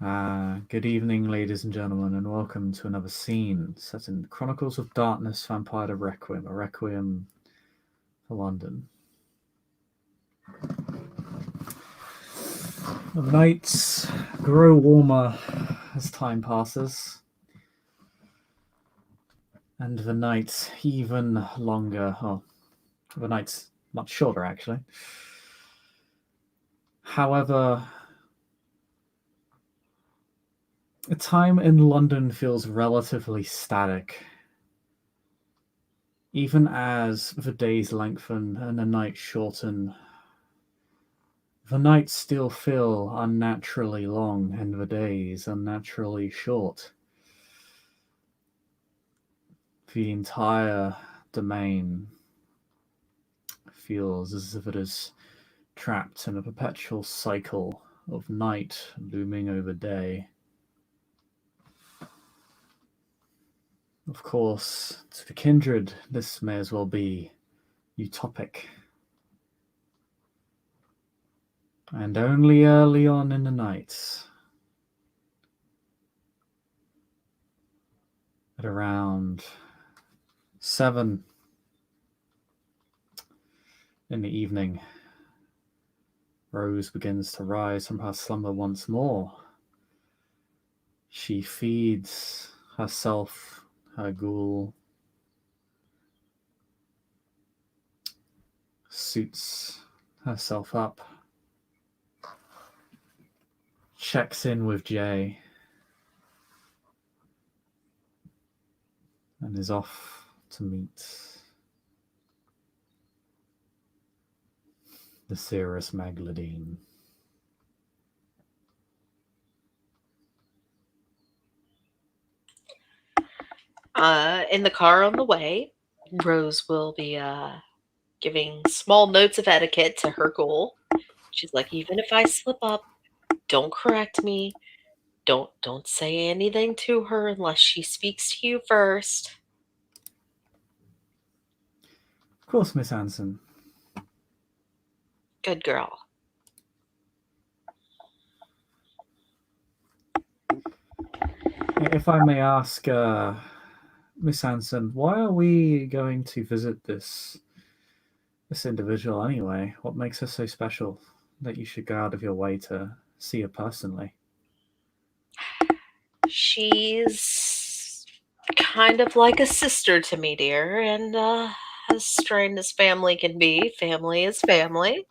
Good evening, ladies and gentlemen, and welcome to another scene set in Chronicles of Darkness Vampire the Requiem, a Requiem for London. The nights grow warmer as time passes, and the nights even longer. Oh, the nights much shorter, actually. However, the time in London feels relatively static. Even as the days lengthen and the nights shorten, the nights still feel unnaturally long and the days unnaturally short. The entire domain feels as if it is trapped in a perpetual cycle of night looming over day. Of course, to the kindred, this may as well be utopic. And only early on in the night, at around 7 in the evening, Rose begins to rise from her slumber once more. She feeds herself, her ghoul, suits herself up, checks in with Jay, and is off to meet the Cirrus Magladine. In the car on the way, Rose will be giving small notes of etiquette to her goal. She's like, even if I slip up, don't correct me. Don't say anything to her unless she speaks to you first. Of course, Miss Anson. Good girl. If I may ask, Miss Anson, why are we going to visit this individual anyway? What makes her so special that you should go out of your way to see her personally? She's kind of like a sister to me, dear, and as strained as family can be, family is family.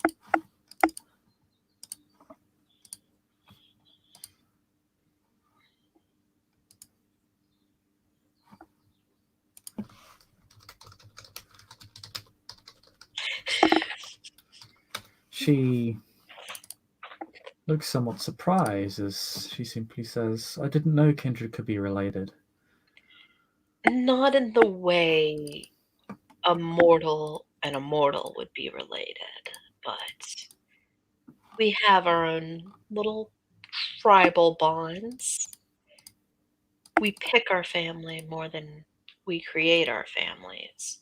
She looks somewhat surprised as she simply says, I didn't know kindred could be related. Not in the way a mortal and a mortal would be related, but we have our own little tribal bonds. We pick our family more than we create our families.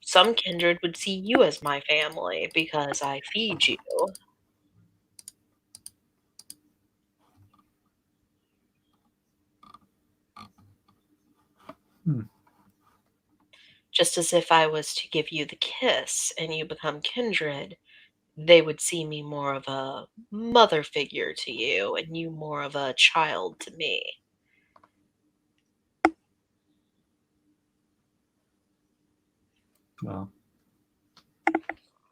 Some kindred would see you as my family because I feed you, Hmm. just as if I was to give you the kiss and you become kindred, they would see me more of a mother figure to you and you more of a child to me. Well,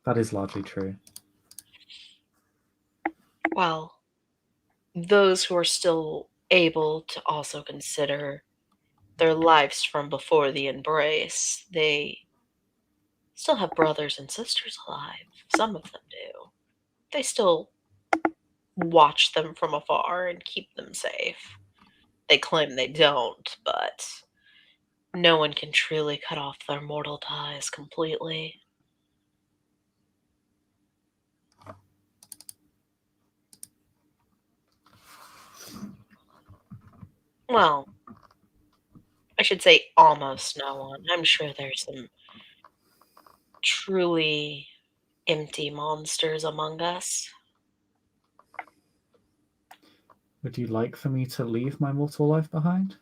that is largely true. Well, those who are still able to also consider their lives from before the embrace, they still have brothers and sisters alive. Some of them do. They still watch them from afar and keep them safe. They claim they don't, but no one can truly cut off their mortal ties completely. Well, I should say almost no one. I'm sure there's some truly empty monsters among us. Would you like for me to leave my mortal life behind?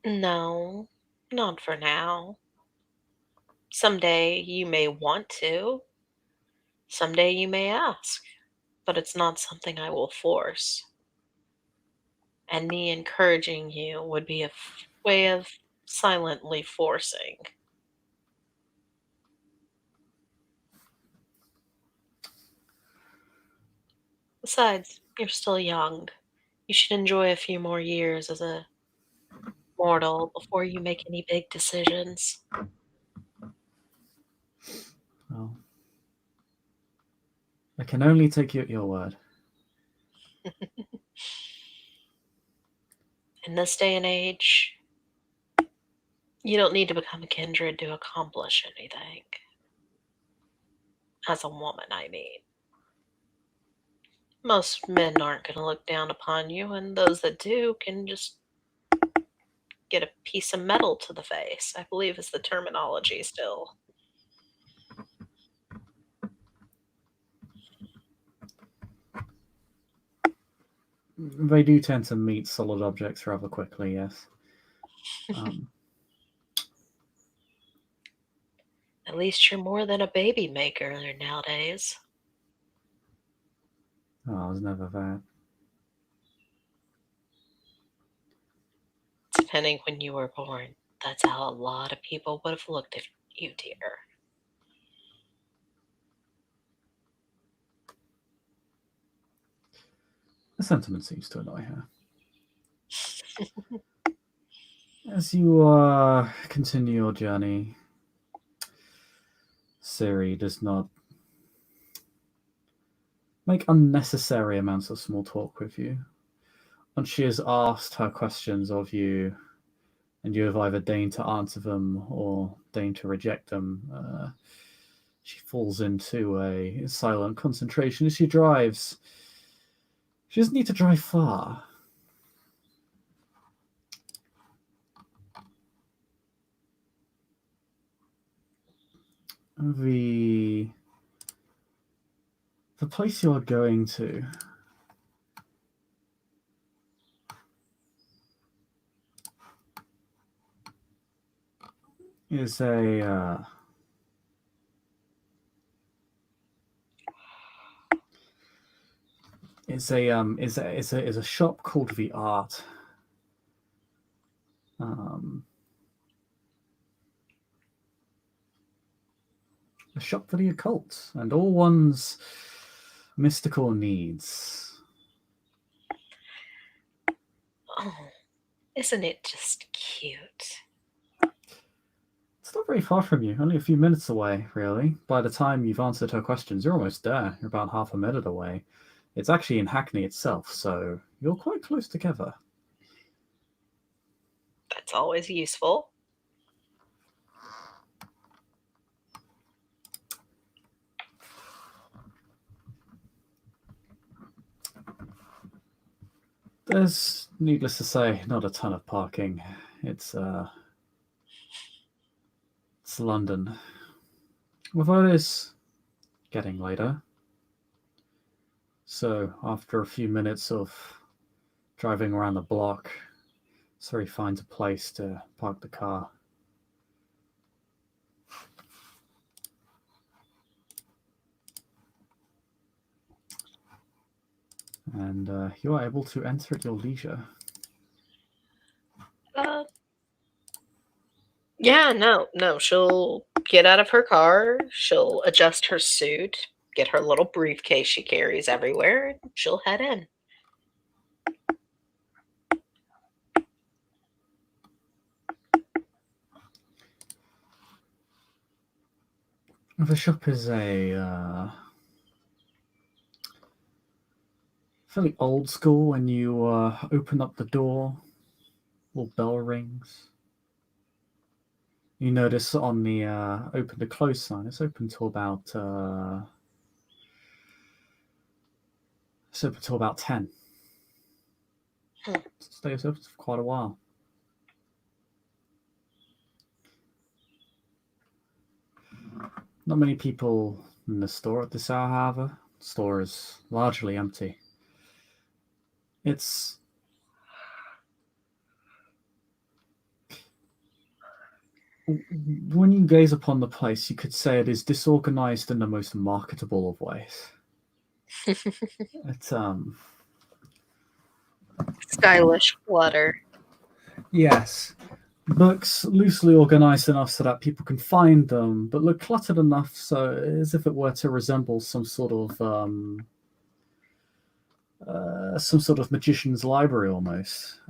No, not for now. Someday you may want to. Someday you may ask, but it's not something I will force. And me encouraging you would be a way of silently forcing. Besides, you're still young. You should enjoy a few more years as a mortal before you make any big decisions. Well, I can only take you at your word. In this day and age, you don't need to become a kindred to accomplish anything. As a woman, I mean. Most men aren't going to look down upon you, and those that do can just get a piece of metal to the face, I believe is the terminology still. They do tend to meet solid objects rather quickly, yes. Um, At least you're more than a baby maker nowadays. oh, I was never that. Depending when you were born, that's how a lot of people would have looked at you, dear. The sentiment seems to annoy her. As you continue your journey, Siri does not make unnecessary amounts of small talk with you. Once she has asked her questions of you, and you have either deigned to answer them or deigned to reject them, she falls into a silent concentration as she drives. She doesn't need to drive far. The the place you are going to is a is a shop called The Art. Um, a shop for the occult and all one's mystical needs. Oh, isn't it just cute? It's not very far from you, only a few minutes away, really. By the time you've answered her questions, you're almost there. You're about half a minute away. It's actually in Hackney itself, so you're quite close together. That's always useful. There's, needless to say, not a ton of parking. It's it's London. Although it is getting later, so after a few minutes of driving around the block, Siri finds a place to park the car. And you are able to enter at your leisure. Uh, yeah, no. She'll get out of her car, she'll adjust her suit, get her little briefcase she carries everywhere, and she'll head in. The shop is a fairly old school. When you open up the door, little bell rings. You notice on the open to close sign, it's open till about 10. Hmm. It stays open for quite a while. Not many people in the store at this hour, however. The store is largely empty. It's when you gaze upon the place, you could say it is disorganized in the most marketable of ways. It's Stylish clutter. yes, books loosely organized enough so that people can find them, but look cluttered enough so as if it were to resemble some sort of magician's library almost.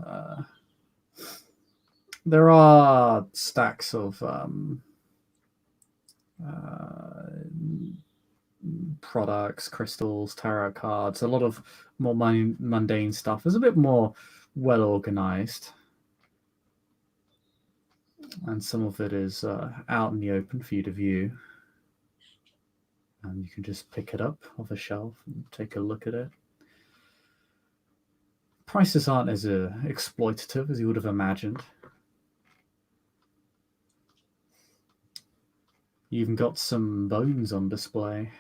There are stacks of uh, products, crystals, tarot cards, a lot of more mundane stuff. It's a bit more well organized, and some of it is out in the open for you to view. And you can just pick it up off a shelf and take a look at it. Prices aren't as exploitative as you would have imagined. You even got some bones on display.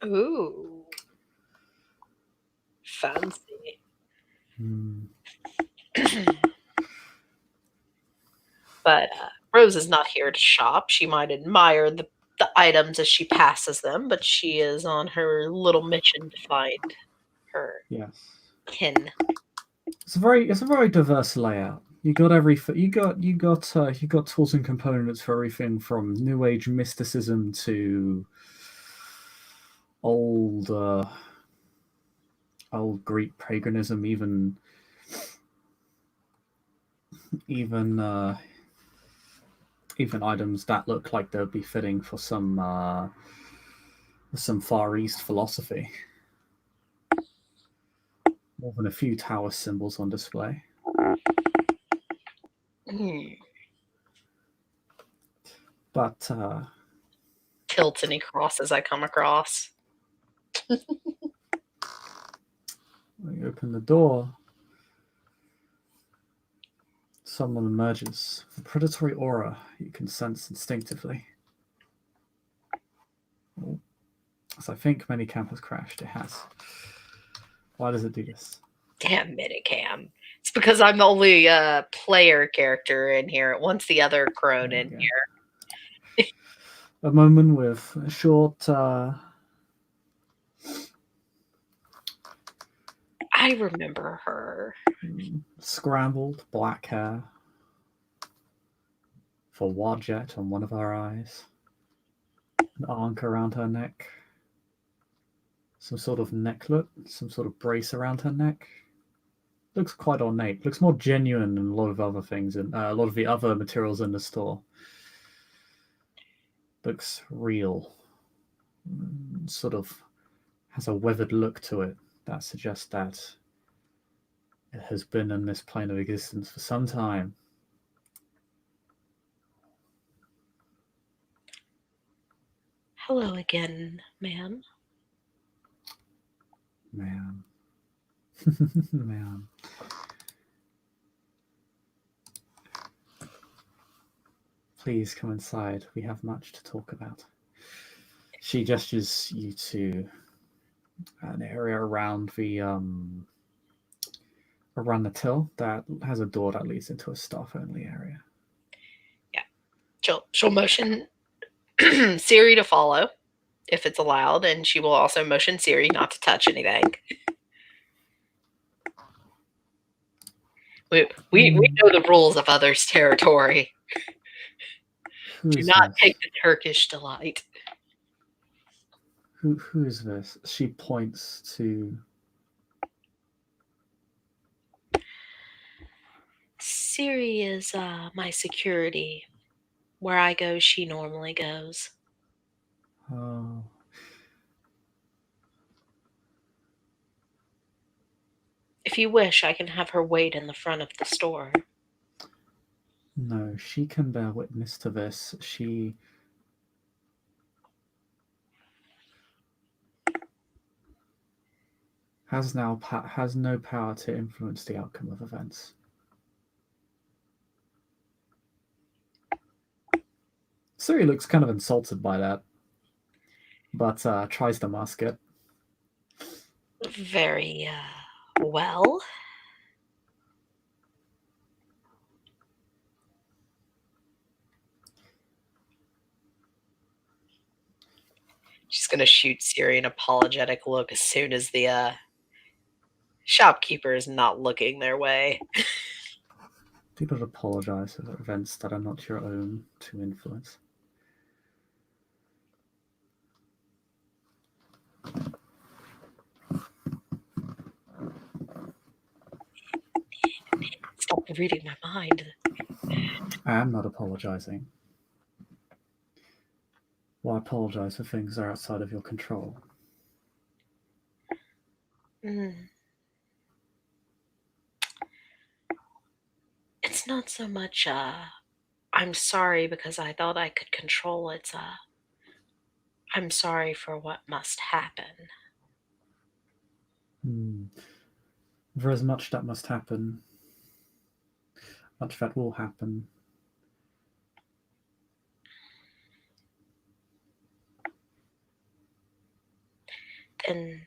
Ooh. Fancy. But Rose is not here to shop. She might admire the items as she passes them, but she is on her little mission to find her Yes, kin. it's a very diverse layout. You got tools and components for everything from New Age mysticism to old old Greek paganism, even even items that look like they'll be fitting for some Far East philosophy. More than a few Taoist symbols on display. Hmm. But Tilts any crosses I come across. when you open the door, someone emerges. A predatory aura you can sense instinctively. Oh, as I think many campers crashed, it has. Why does it do this? Damn Minicam. It's because I'm the only player character in here. It wants the other crone in here. A moment with a short I remember her. scrambled black hair, for wadjet on one of her eyes, an ankh around her neck, some sort of necklet, some sort of brace around her neck. Looks quite ornate. Looks more genuine than a lot of other things and a lot of the other materials in the store. Looks real. Sort of has a weathered look to it that suggests that it has been in this plane of existence for some time. Hello again, ma'am. Man. Man. Please come inside. We have much to talk about. She gestures you to an area around the till that has a door that leads into a staff only area. Yeah. She'll motion Siri to follow if it's allowed, and she will also motion Siri not to touch anything. We know the rules of others' territory. Do not This? take the Turkish delight. Who is this? She points to Siri is my security. Where I go, she normally goes. oh, If you wish, I can have her wait in the front of the store. no, she can bear witness to this. She has no power to influence the outcome of events. Siri looks kind of insulted by that, but tries to mask it. Very, well. She's gonna shoot Siri an apologetic look as soon as the, shopkeeper is not looking their way. Do not apologize for events that are not your own to influence. Stop reading my mind. I am not apologizing. Why apologize for things that are outside of your control? Mm. It's not so much, I'm sorry because I thought I could control it, I'm sorry for what must happen. There is much that must happen, much that will happen. Then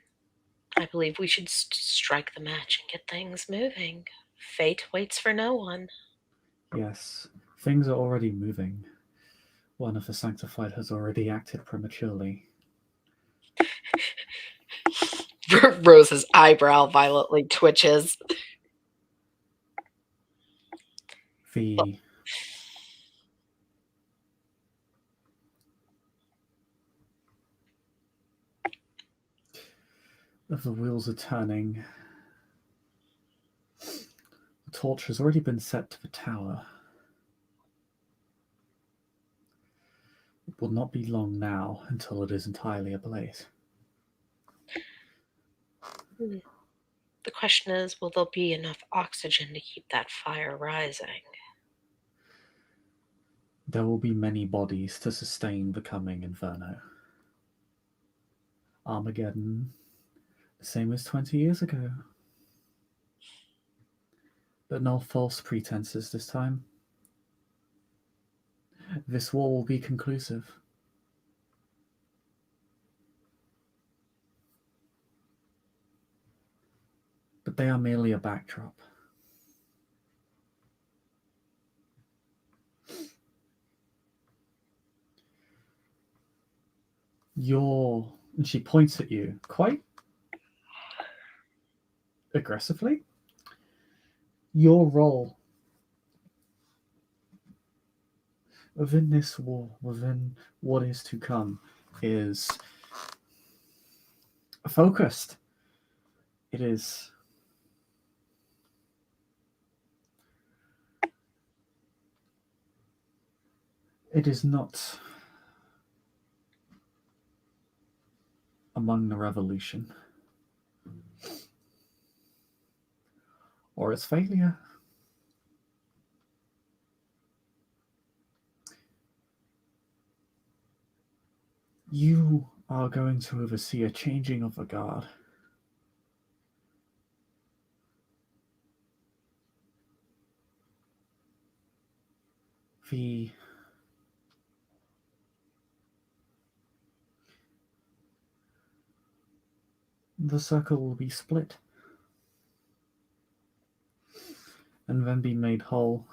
I believe we should strike the match and get things moving. Fate waits for no one. Yes, things are already moving. One of the sanctified has already acted prematurely. Rose's eyebrow violently twitches. The wheels are turning. The torch has already been set to the tower. It will not be long now until it is entirely ablaze. The question is, will there be enough oxygen to keep that fire rising? There will be many bodies to sustain the coming inferno. Armageddon, the same as 20 years ago. But no false pretenses this time. This war will be conclusive. But they are merely a backdrop. And she points at you quite aggressively. Your role within this war, within what is to come, is focused. It is not among the revolution or its failure. You are going to oversee a changing of the guard. The circle will be split and then be made whole.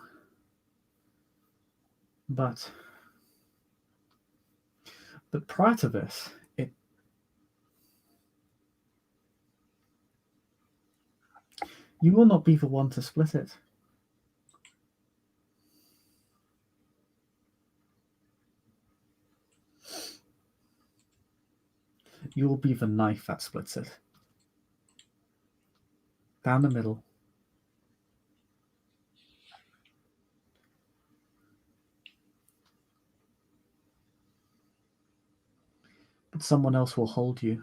But prior to this, you will not be the one to split it. You will be the knife that splits it. Down the middle. But someone else will hold you.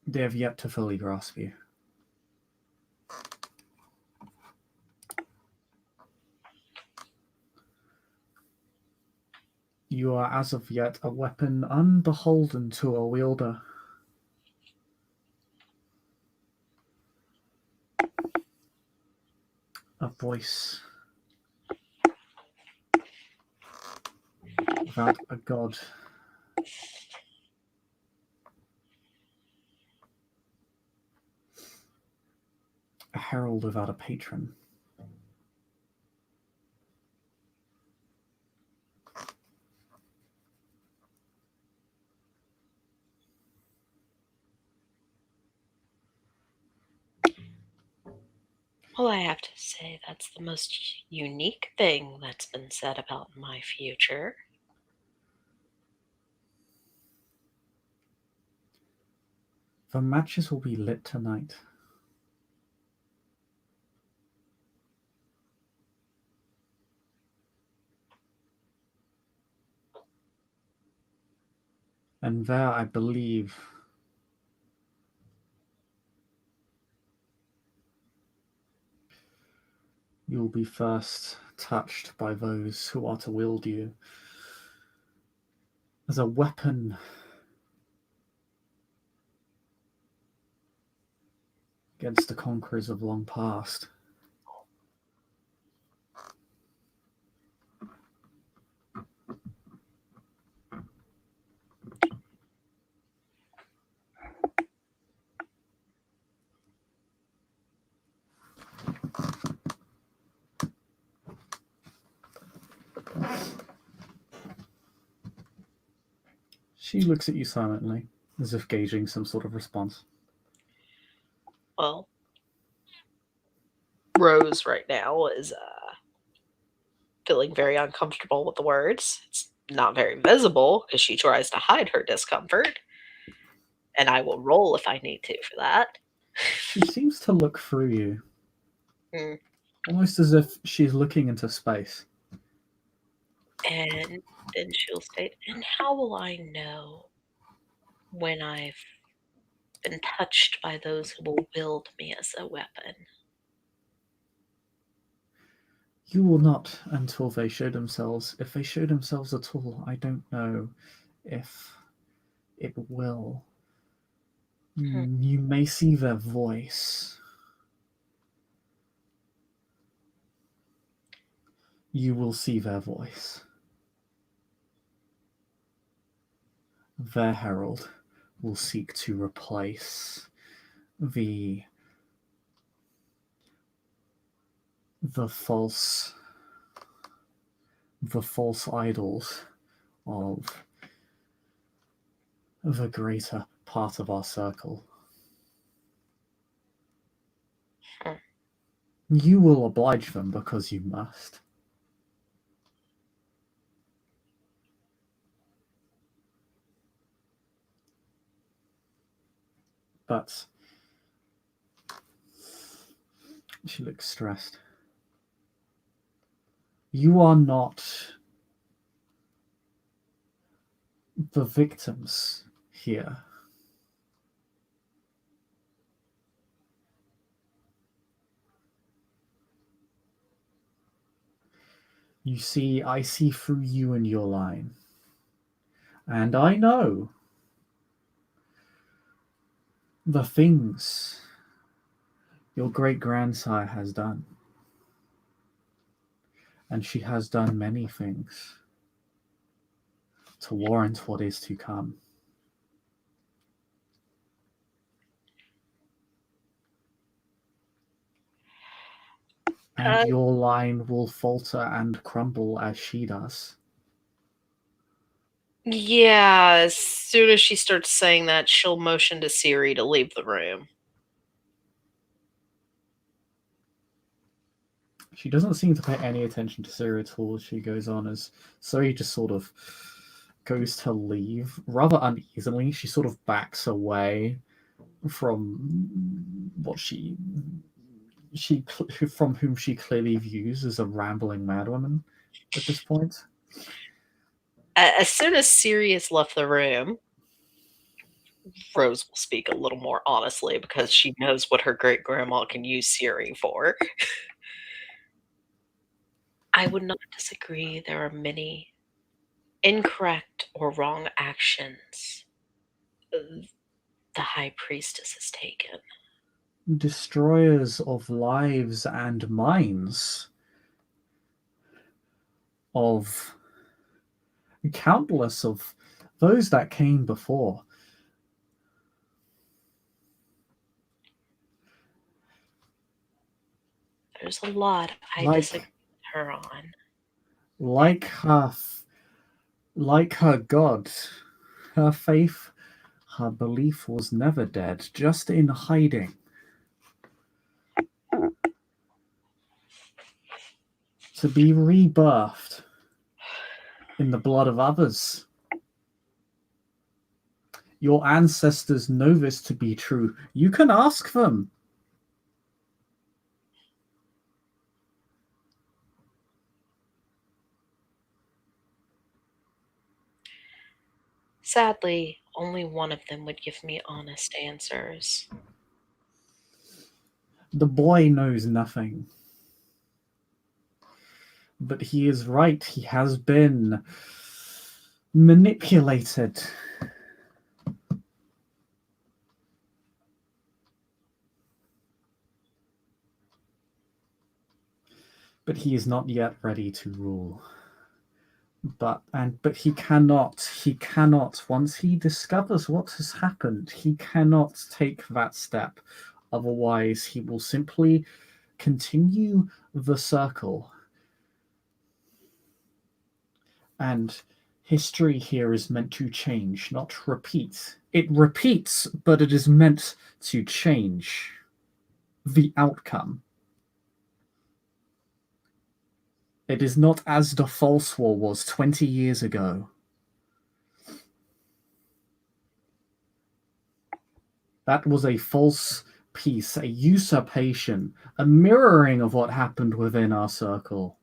They have yet to fully grasp you. You are as of yet a weapon unbeholden to a wielder. A voice without a god. A herald without a patron. Well, I have to say that's the most unique thing that's been said about my future. The matches will be lit tonight. And there, I believe, you will be first touched by those who are to wield you as a weapon against the conquerors of long past. She looks at you silently, as if gauging some sort of response. Well, Rose right now is feeling very uncomfortable with the words. It's not very visible because she tries to hide her discomfort, and I will roll if I need to for that. She seems to look through you, Mm. almost as if she's looking into space. And then she'll state, and how will I know when I've been touched by those who will wield me as a weapon? You will not until they show themselves. If they show themselves at all, I don't know if it will. Hmm. You may see their voice. You will see their voice. Their herald will seek to replace the the false the false idols of the greater part of our circle. Hmm. You will oblige them because you must. But she looks stressed. You are not the victims here. You see, I see through you and your line. And I know the things your great grandsire has done. And she has done many things to warrant what is to come. And Uh, your line will falter and crumble as she does. yeah, as soon as she starts saying that, she'll motion to Siri to leave the room. She doesn't seem to pay any attention to Siri at all as she goes on, as Siri just sort of goes to leave. Rather uneasily, she sort of backs away from what she from whom she clearly views as a rambling madwoman at this point. As soon as Siri has left the room, Rose will speak a little more honestly because she knows what her great grandma can use Siri for. I would not disagree. There are many incorrect or wrong actions the high priestess has taken. Destroyers of lives and minds of countless of those that came before. There's a lot I disagree Like, with her on. like her, like her God, her faith, her belief was never dead, just in hiding. To be rebirthed in the blood of others. Your ancestors know this to be true. You can ask them. Sadly, only one of them would give me honest answers. The boy knows nothing. But he is right. He has been manipulated. But he is not yet ready to rule. But he cannot once he discovers what has happened, he cannot take that step. Otherwise he will simply continue the circle. And history here is meant to change, not repeat. It repeats, but it is meant to change the outcome. It is not as the False War was 20 years ago. That was a false peace, a usurpation, a mirroring of what happened within our circle.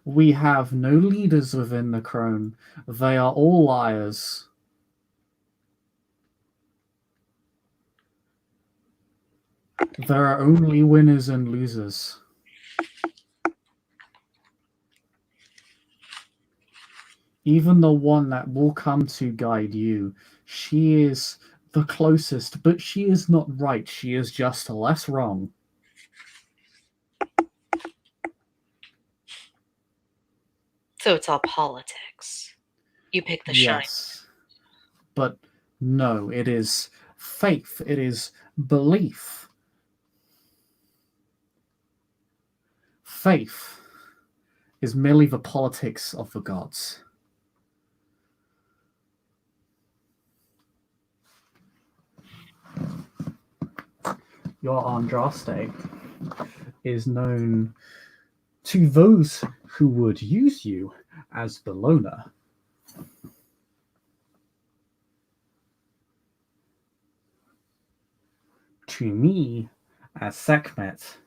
We have no leaders within the Crone. They are all liars. There are only winners and losers. Even the one that will come to guide you, she is the closest, but she is not right. She is just less wrong. So it's all politics. You pick the shine. Yes. But no, it is faith, it is belief. Faith is merely the politics of the gods. Your Andraste is known to those who would use you as Bellona. To me, as Sekhmet.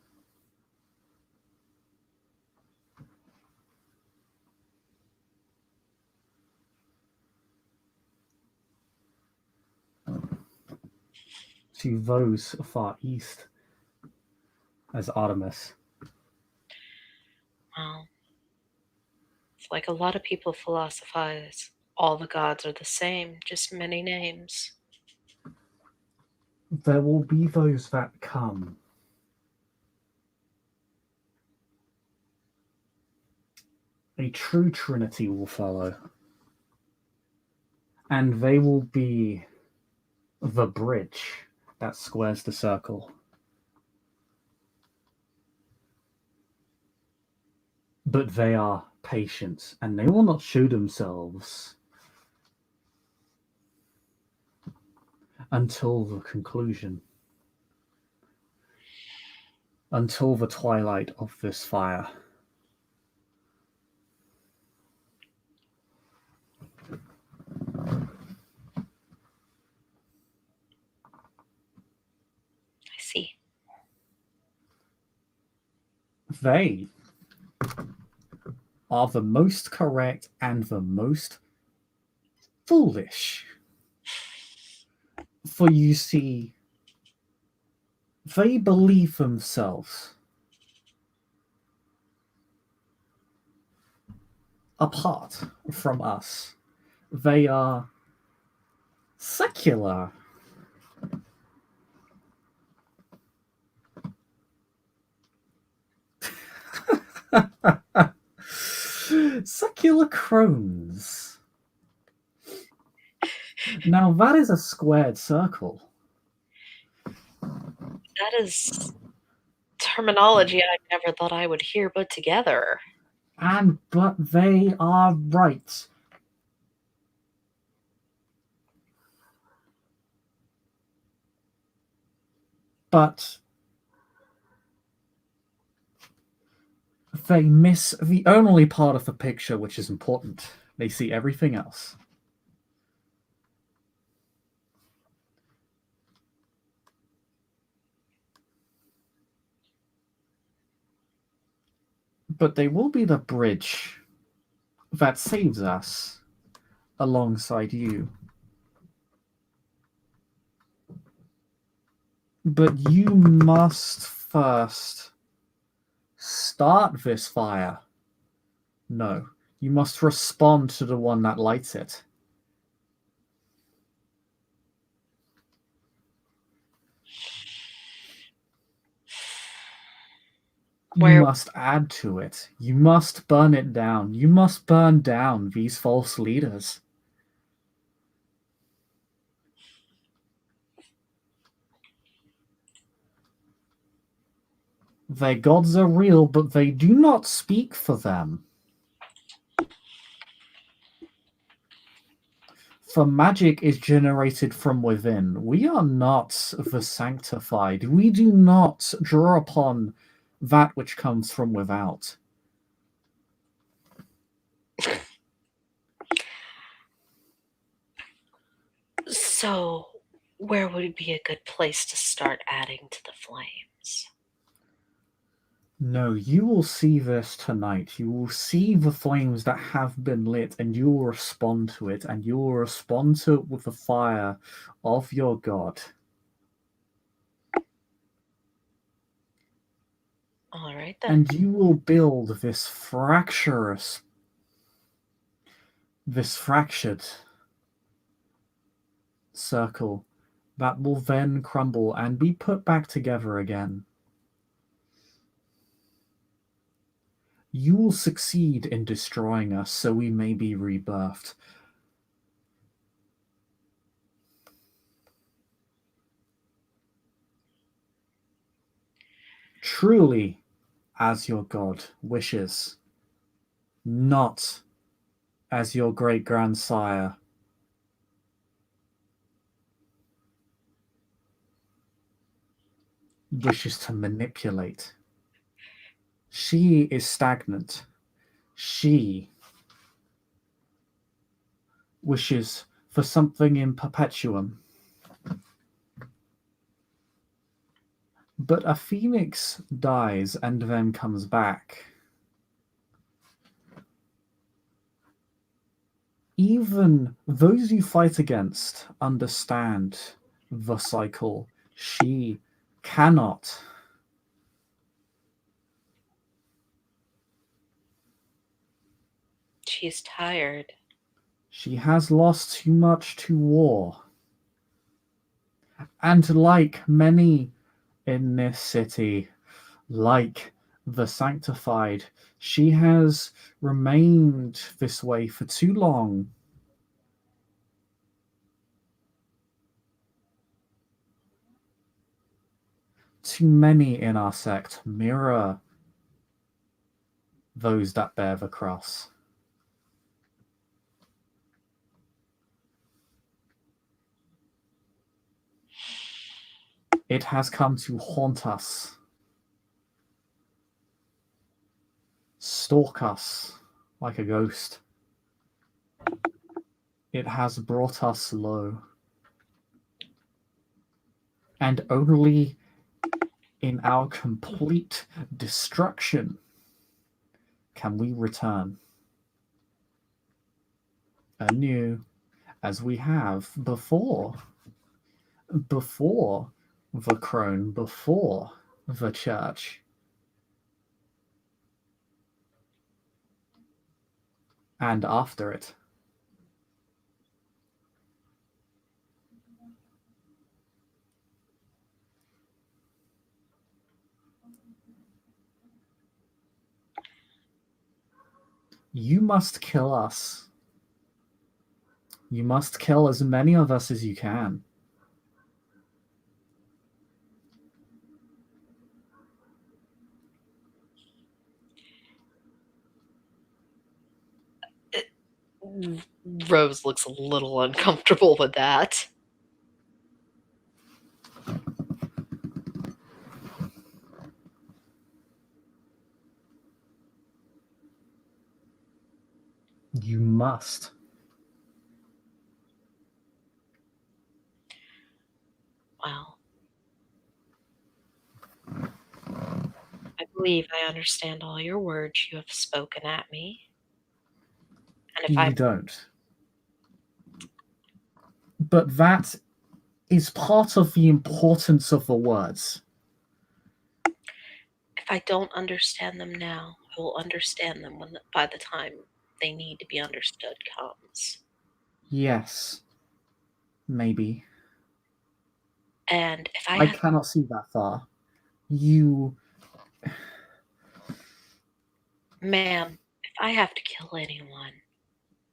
To those far east as Artemis. Well, it's like a lot of people philosophize. All the gods are the same, just many names. There will be those that come. A true trinity will follow. And they will be the bridge that squares the circle. But they are patient, and they will not show themselves until the conclusion, until the twilight of this fire. I see. They are the most correct and the most foolish. For you see, they believe themselves apart from us. They are secular. Circular crones. Now that is a squared circle. That is terminology I never thought I would hear put together. But they are right. But they miss the only part of the picture which is important. They see everything else. But they will be the bridge that saves us alongside you. But you must first start this fire. No, you must respond to the one that lights it. You Where must add to it. You must burn it down. You must burn down these false leaders. Their gods are real, but they do not speak for them. For magic is generated from within. We are not the sanctified. We do not draw upon that which comes from without. so where would be a good place to start adding to the flames? No, you will see this tonight. You will see the flames that have been lit, and you will respond to it, and you will respond to it with the fire of your God. All right then. And you will build this fractured circle that will then crumble and be put back together again. You will succeed in destroying us so we may be rebirthed. Truly, as your God wishes, not as your great grandsire wishes to manipulate. She is stagnant. She wishes for something in perpetuum. But a phoenix dies and then comes back. Even those you fight against understand the cycle. She cannot. She's tired. She has lost too much to war. And like many in this city, like the sanctified, she has remained this way for too long. Too many in our sect mirror those that bear the cross. It has come to haunt us, stalk us like a ghost. It has brought us low. And only in our complete destruction can we return anew as we have before the crone, before the church, and after it. You must kill us. You must kill as many of us as you can. Rose looks a little uncomfortable with that. You must. Well, I believe I understand all your words you have spoken at me. And if You I don't. But that is part of the importance of the words. if I don't understand them now, I will understand them by the time they need to be understood comes. Yes. Maybe. And if I I have, cannot see that far. You. ma'am, if I have to kill anyone,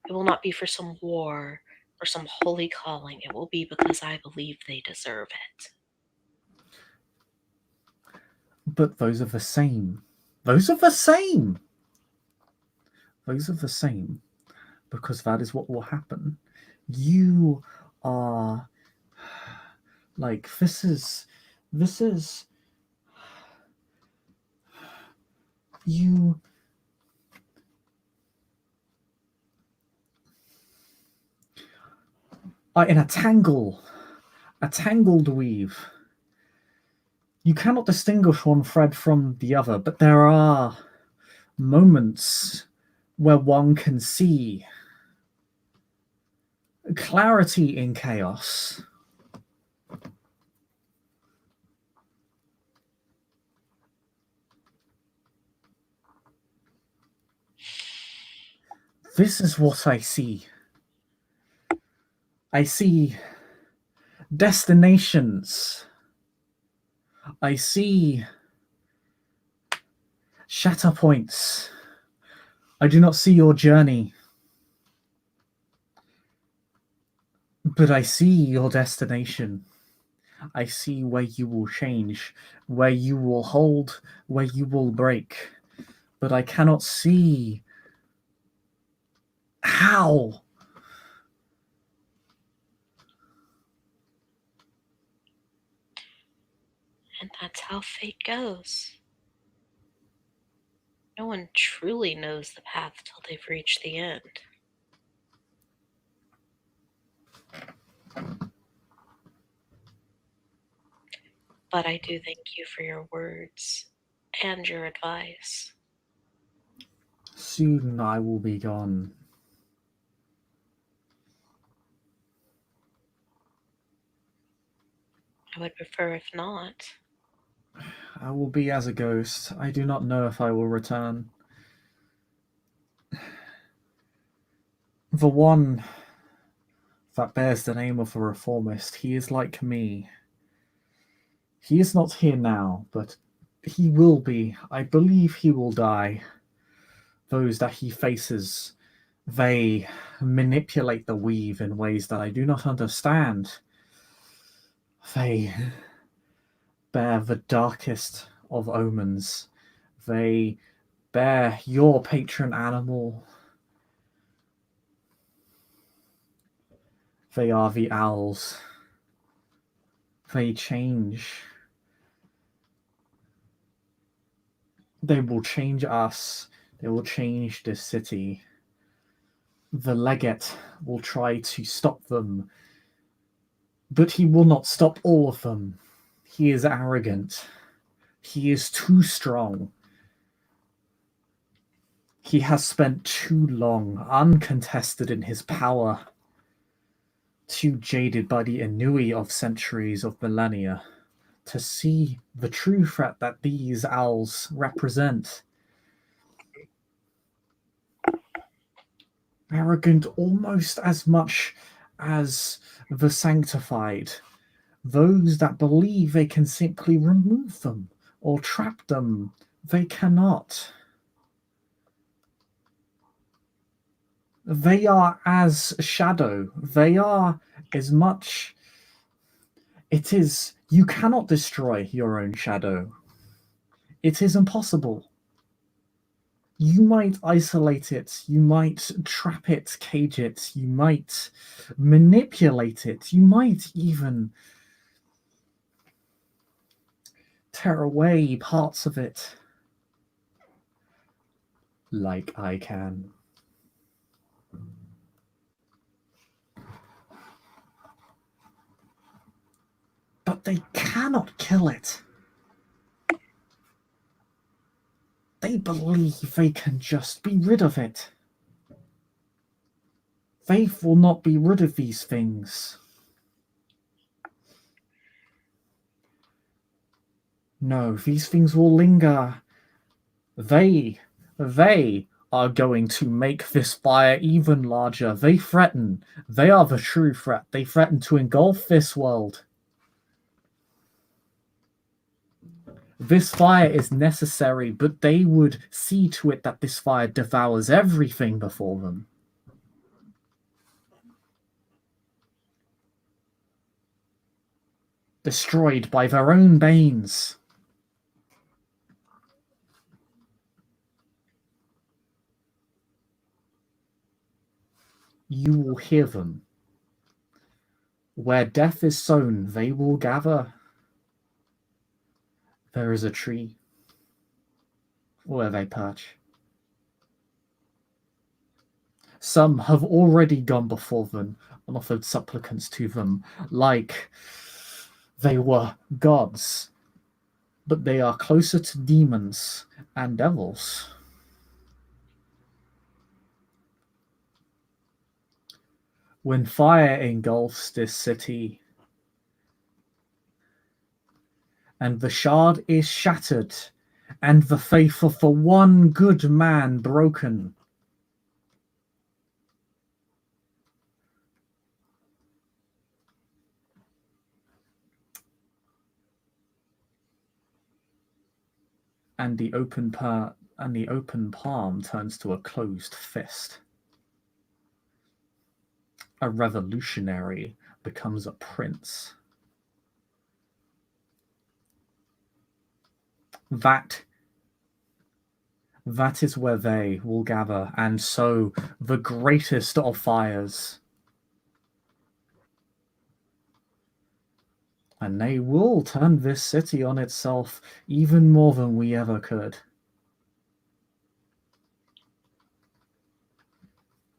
it will not be for some war or some holy calling. It will be because I believe they deserve it. But those are the same. Those are the same. Those are the same. Because that is what will happen. You are. Like, this is. This is. You. Are in a tangle. A tangled weave. You cannot distinguish one thread from the other, but there are moments where one can see clarity in chaos. This is what I see. I see destinations. I see shatter points. I do not see your journey, but I see your destination. I see where you will change, where you will hold, where you will break. But I cannot see how. And that's how fate goes. No one truly knows the path till they've reached the end. But I do thank you for your words and your advice. Soon I will be gone. I would prefer if not. I will be as a ghost. I do not know if I will return. The one that bears the name of a reformist, he is like me. He is not here now, but he will be. I believe he will die. Those that he faces, they manipulate the weave in ways that I do not understand. They bear the darkest of omens. They bear your patron animal. They are the owls. They change. They will change us. They will change this city. The legate will try to stop them, but he will not stop all of them. He is arrogant. He is too strong. He has spent too long uncontested in his power, too jaded by the ennui of centuries of millennia to see the true threat that these owls represent. Arrogant almost as much as the sanctified, those that believe they can simply remove them or trap them. They cannot. They are as shadow. They are as much. It is. You cannot destroy your own shadow. It is impossible. You might isolate it, you might trap it, cage it, you might manipulate it, you might even tear away parts of it. Like I can. But they cannot kill it. They believe they can just be rid of it. They will not be rid of these things. No, these things will linger. They are going to make this fire even larger. They threaten. They are the true threat. They threaten to engulf this world. This fire is necessary, but they would see to it that this fire devours everything before them. Destroyed by their own banes. You will hear them. Where death is sown, they will gather. There is a tree where they perch. Some have already gone before them and offered supplicants to them, like they were gods. But they are closer to demons and devils. When fire engulfs this city, and the shard is shattered, and the faith of the one good man broken, and the open palm turns to a closed fist. A revolutionary becomes a prince. That is where they will gather and sow the greatest of fires. And they will turn this city on itself even more than we ever could.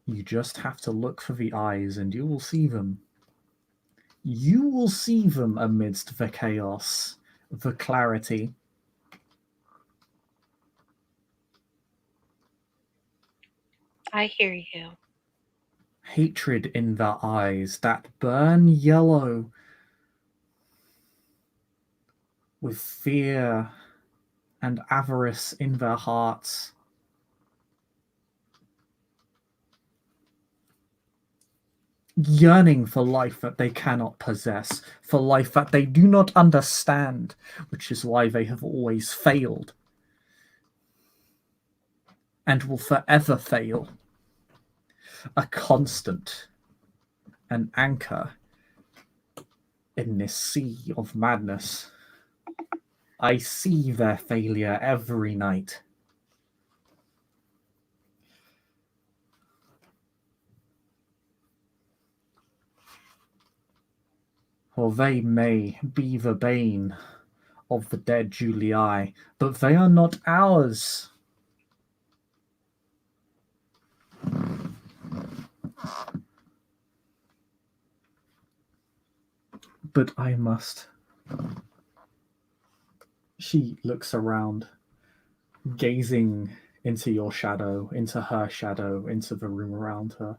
You just have to look for the eyes and you will see them. You will see them amidst the chaos, the clarity. I hear you. Hatred in their eyes that burn yellow with fear and avarice in their hearts. Yearning for life that they cannot possess, for life that they do not understand, which is why they have always failed and will forever fail. A constant, an anchor in this sea of madness. I see their failure every night. Or they may be the bane of the dead Julii, but they are not ours. But I must. She looks around, gazing into your shadow, into her shadow, into the room around her.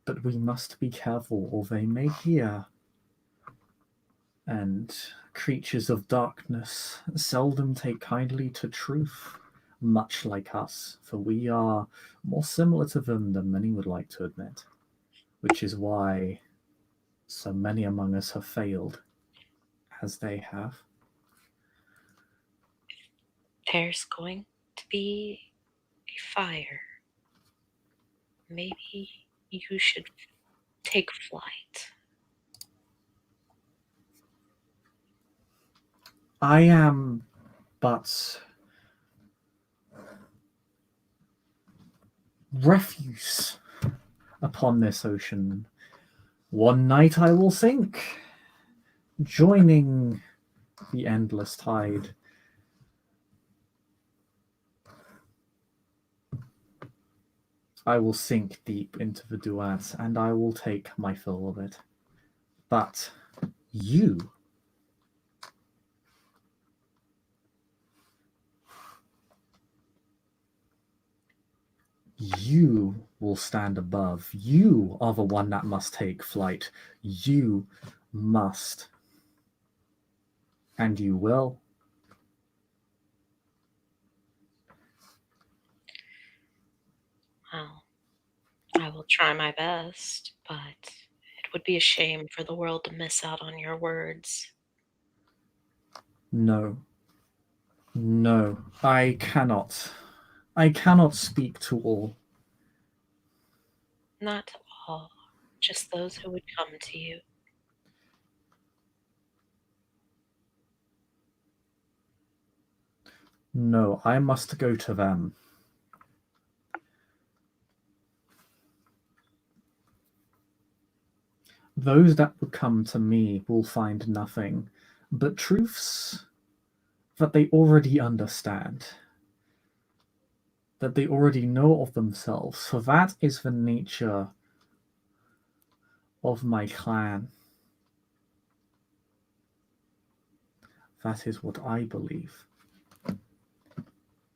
But we must be careful, or they may hear. And creatures of darkness seldom take kindly to truth, much like us, for we are more similar to them than many would like to admit, which is why so many among us have failed, as they have. There's going to be a fire. maybe you should take flight. I am but refuse upon this ocean. One night I will sink, joining the endless tide. I will sink deep into the duat, and I will take my fill of it. But you, you will stand above. You are the one that must take flight. You must. And you will. Well, I will try my best, but it would be a shame for the world to miss out on your words. No. No. I cannot. I cannot speak to all. Not all, just those who would come to you. No, I must go to them. Those that would come to me will find nothing but truths that they already understand, that they already know of themselves. For that is the nature of my clan. That is what I believe.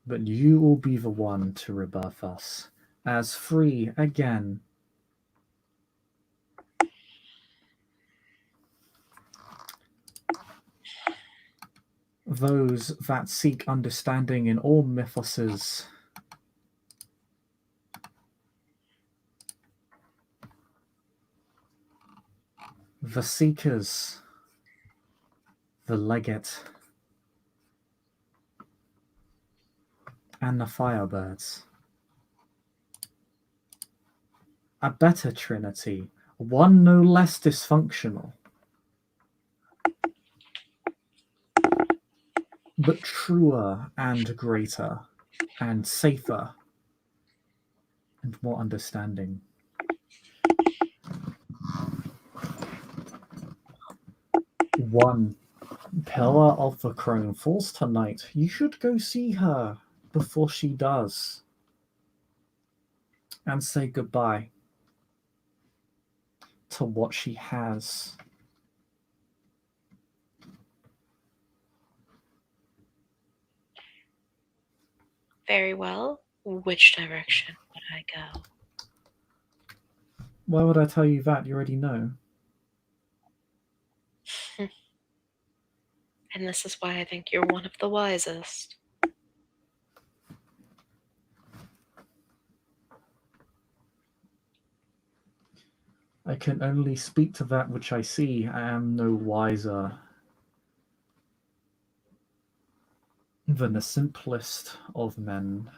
But you will be the one to rebirth us as free again. Those that seek understanding in all mythoses, the seekers, the legate, and the firebirds. A better trinity, one no less dysfunctional, but truer and greater, and safer, and more understanding. One pillar of the crown falls tonight. You should go see her before she does, and say goodbye to what she has. Very well. Which direction would I go? Why would I tell you that? You already know. And this is why I think you're one of the wisest. I can only speak to that which I see. I am no wiser than the simplest of men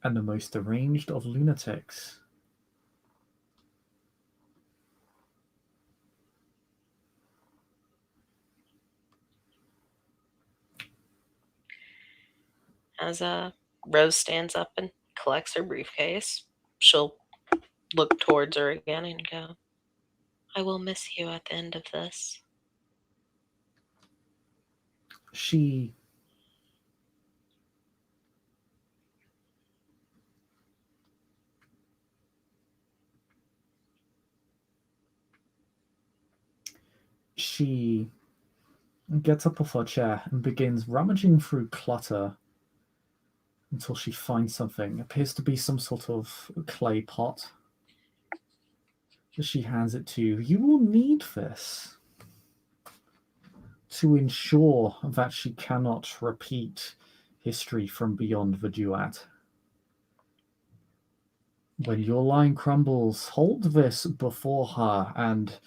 and the most deranged of lunatics. As Rose stands up and collects her briefcase, she'll look towards her again and go, I will miss you at the end of this. She she gets up off her chair and begins rummaging through clutter until she finds something. Appears to be some sort of clay pot. She hands it to you. You will need this to ensure that she cannot repeat history from beyond the duat. When your line crumbles, hold this before her, and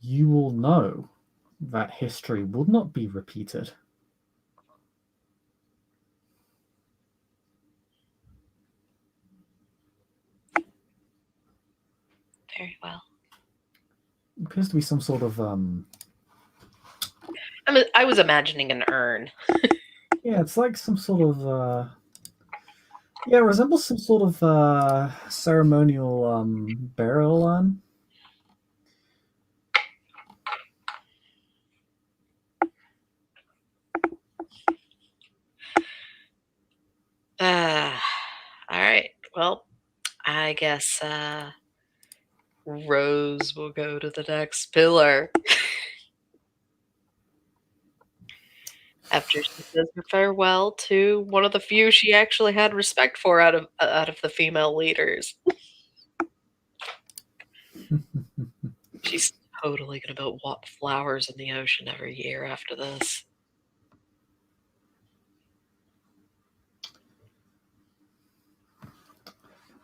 you will know that history will not be repeated. Very well. It appears to be some sort of I was imagining an urn. yeah, it's like some sort of yeah, it resembles some sort of ceremonial burial urn. All right. Well, I guess Rose will go to the next pillar. After she says her farewell to one of the few she actually had respect for out of the female leaders. She's totally gonna build flowers in the ocean every year after this.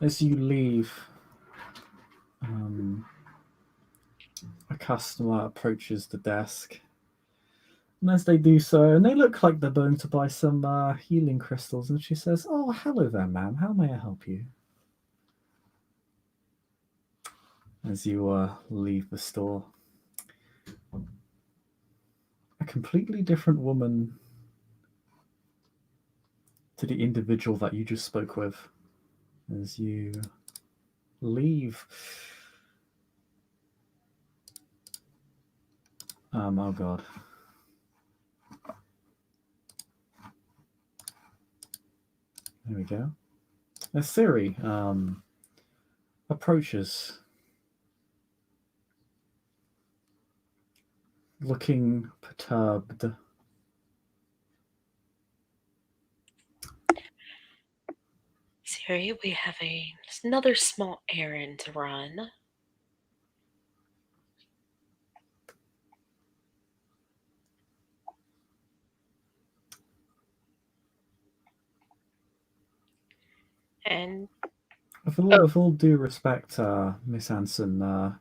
As you leave, a customer approaches the desk. And as they do so, and they look like they're going to buy some healing crystals, and she says, "Oh, hello there, ma'am. How may I help you?" As you leave the store, a completely different woman to the individual that you just spoke with. As you leave, oh god. There we go. As Siri approaches, looking perturbed. Siri, we have another small errand to run. And With all due respect, Miss Anson, that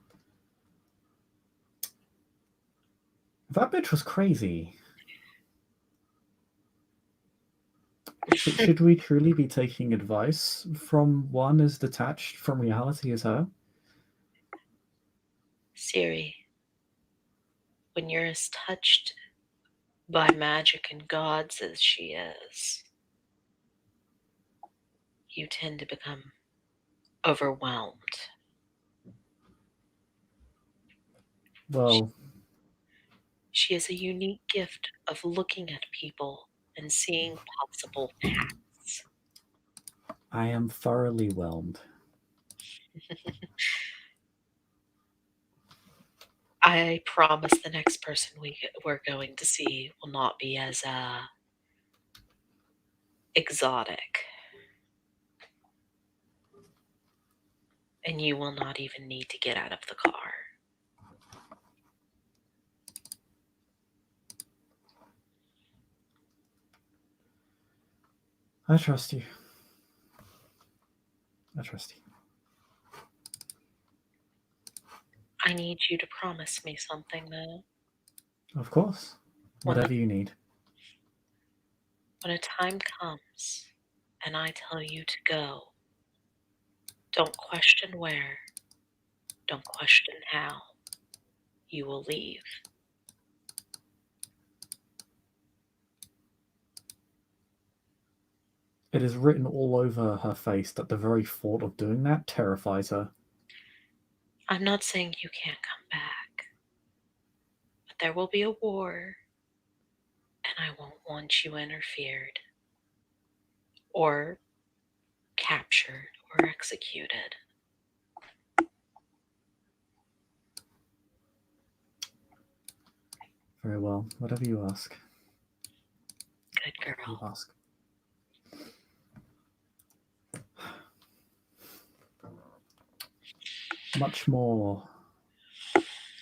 bitch was crazy. Should we truly be taking advice from one as detached from reality as her? Siri, when you're as touched by magic and gods as she is, you tend to become overwhelmed. Well, She has a unique gift of looking at people and seeing possible paths. I am thoroughly whelmed. I promise the next person we're going to see will not be as exotic. And you will not even need to get out of the car. I trust you. I trust you. I need you to promise me something, though. Of course. Whatever you need. When a time comes and I tell you to go, don't question where, don't question how. You will leave. It is written all over her face that the very thought of doing that terrifies her. I'm not saying you can't come back, but there will be a war, and I won't want you interfered or captured or executed. Very well. Whatever you ask. Good Whatever you girl. ask. Much more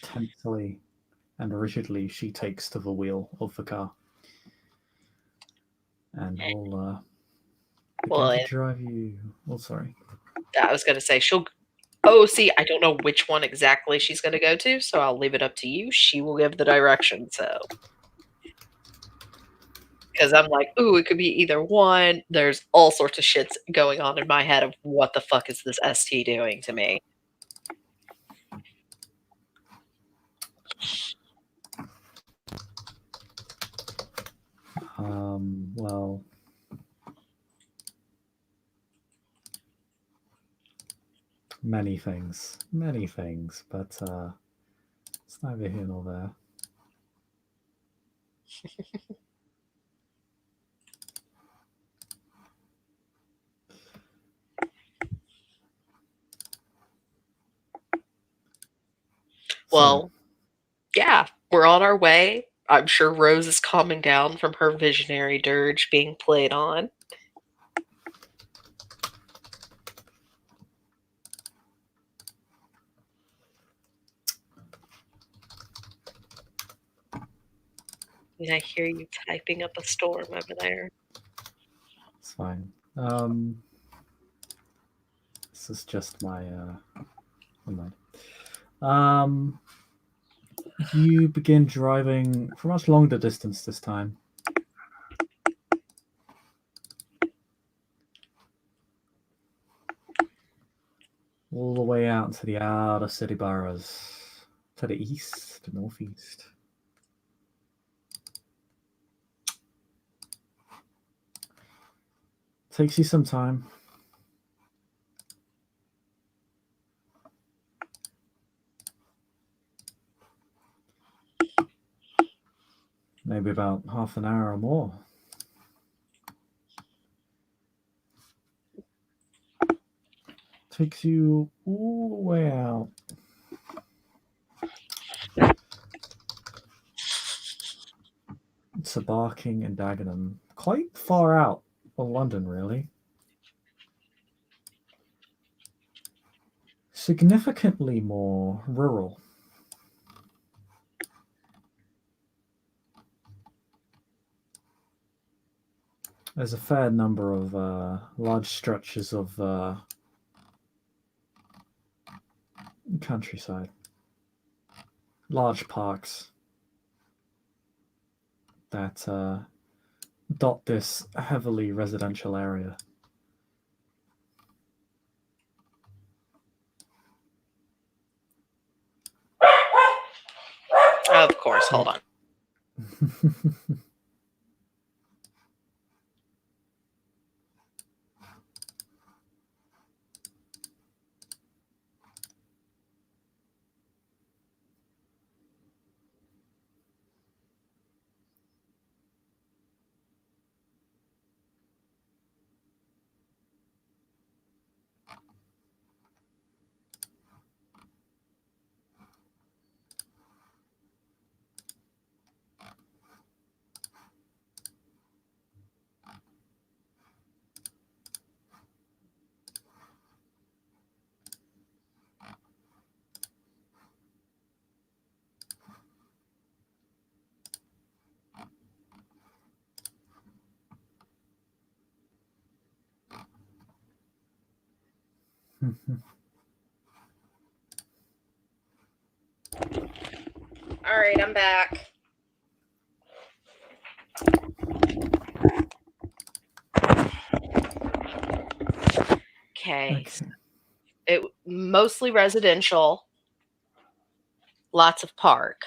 tensely and rigidly, she takes to the wheel of the car and will begin Well, to drive you. Oh, sorry. I was going to say she'll. Oh, see, I don't know which one exactly she's going to go to, so I'll leave it up to you. She will give the direction, so. Because I'm like, ooh, it could be either one. There's all sorts of shits going on in my head of what the fuck is this ST doing to me? Well, many things, but it's neither here nor there. Well, yeah, we're on our way. I'm sure Rose is calming down from her visionary dirge being played on. And I hear you typing up a storm over there. It's fine. This is just my never mind. You begin driving for a much longer distance this time. All the way out to the outer city boroughs, to the east, to northeast. Takes you some time. Maybe about half an hour or more. Takes you all the way out. To Barking and Dagenham. Quite far out of London, really. Significantly more rural. There's a fair number of large stretches of countryside. Large parks that dot this heavily residential area. Of course, hold on. All right, I'm back. Okay. It mostly residential, lots of park.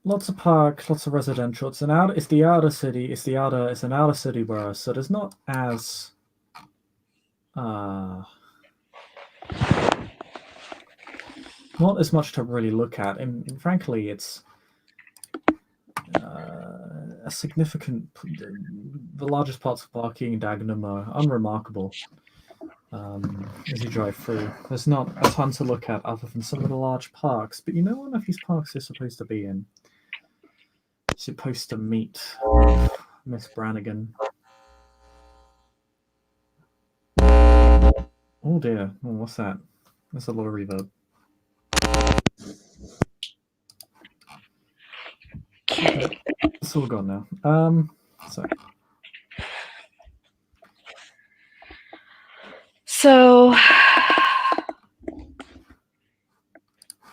Lots of park, lots of residential. It's the outer city. It's an outer city borough, so there's not as not as much to really look at, and frankly, it's a significant. The largest parts of Barking and Dagenham are unremarkable. As you drive through, there's not a ton to look at other than some of the large parks. But you know, one of these parks you're supposed to be in. Supposed to meet with Miss Brannigan. Oh dear! Oh, what's that? That's a lot of reverb. Okay. It's all gone now. So,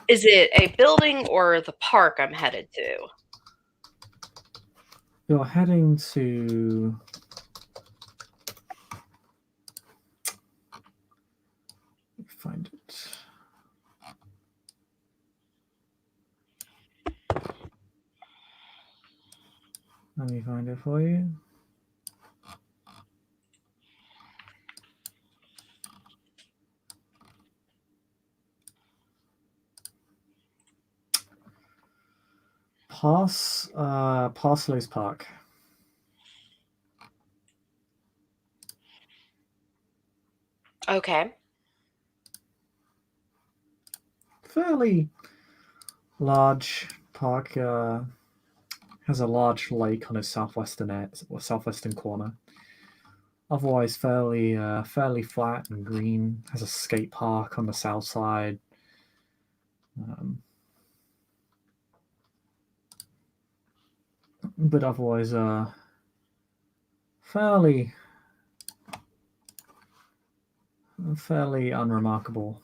is it a building or the park I'm headed to? You're heading to. Find it. Let me find it for you. Parslows Park. Okay. Fairly large park. Has a large lake on its southwestern corner. Otherwise, fairly flat and green. Has a skate park on the south side. Um, but otherwise, fairly fairly unremarkable.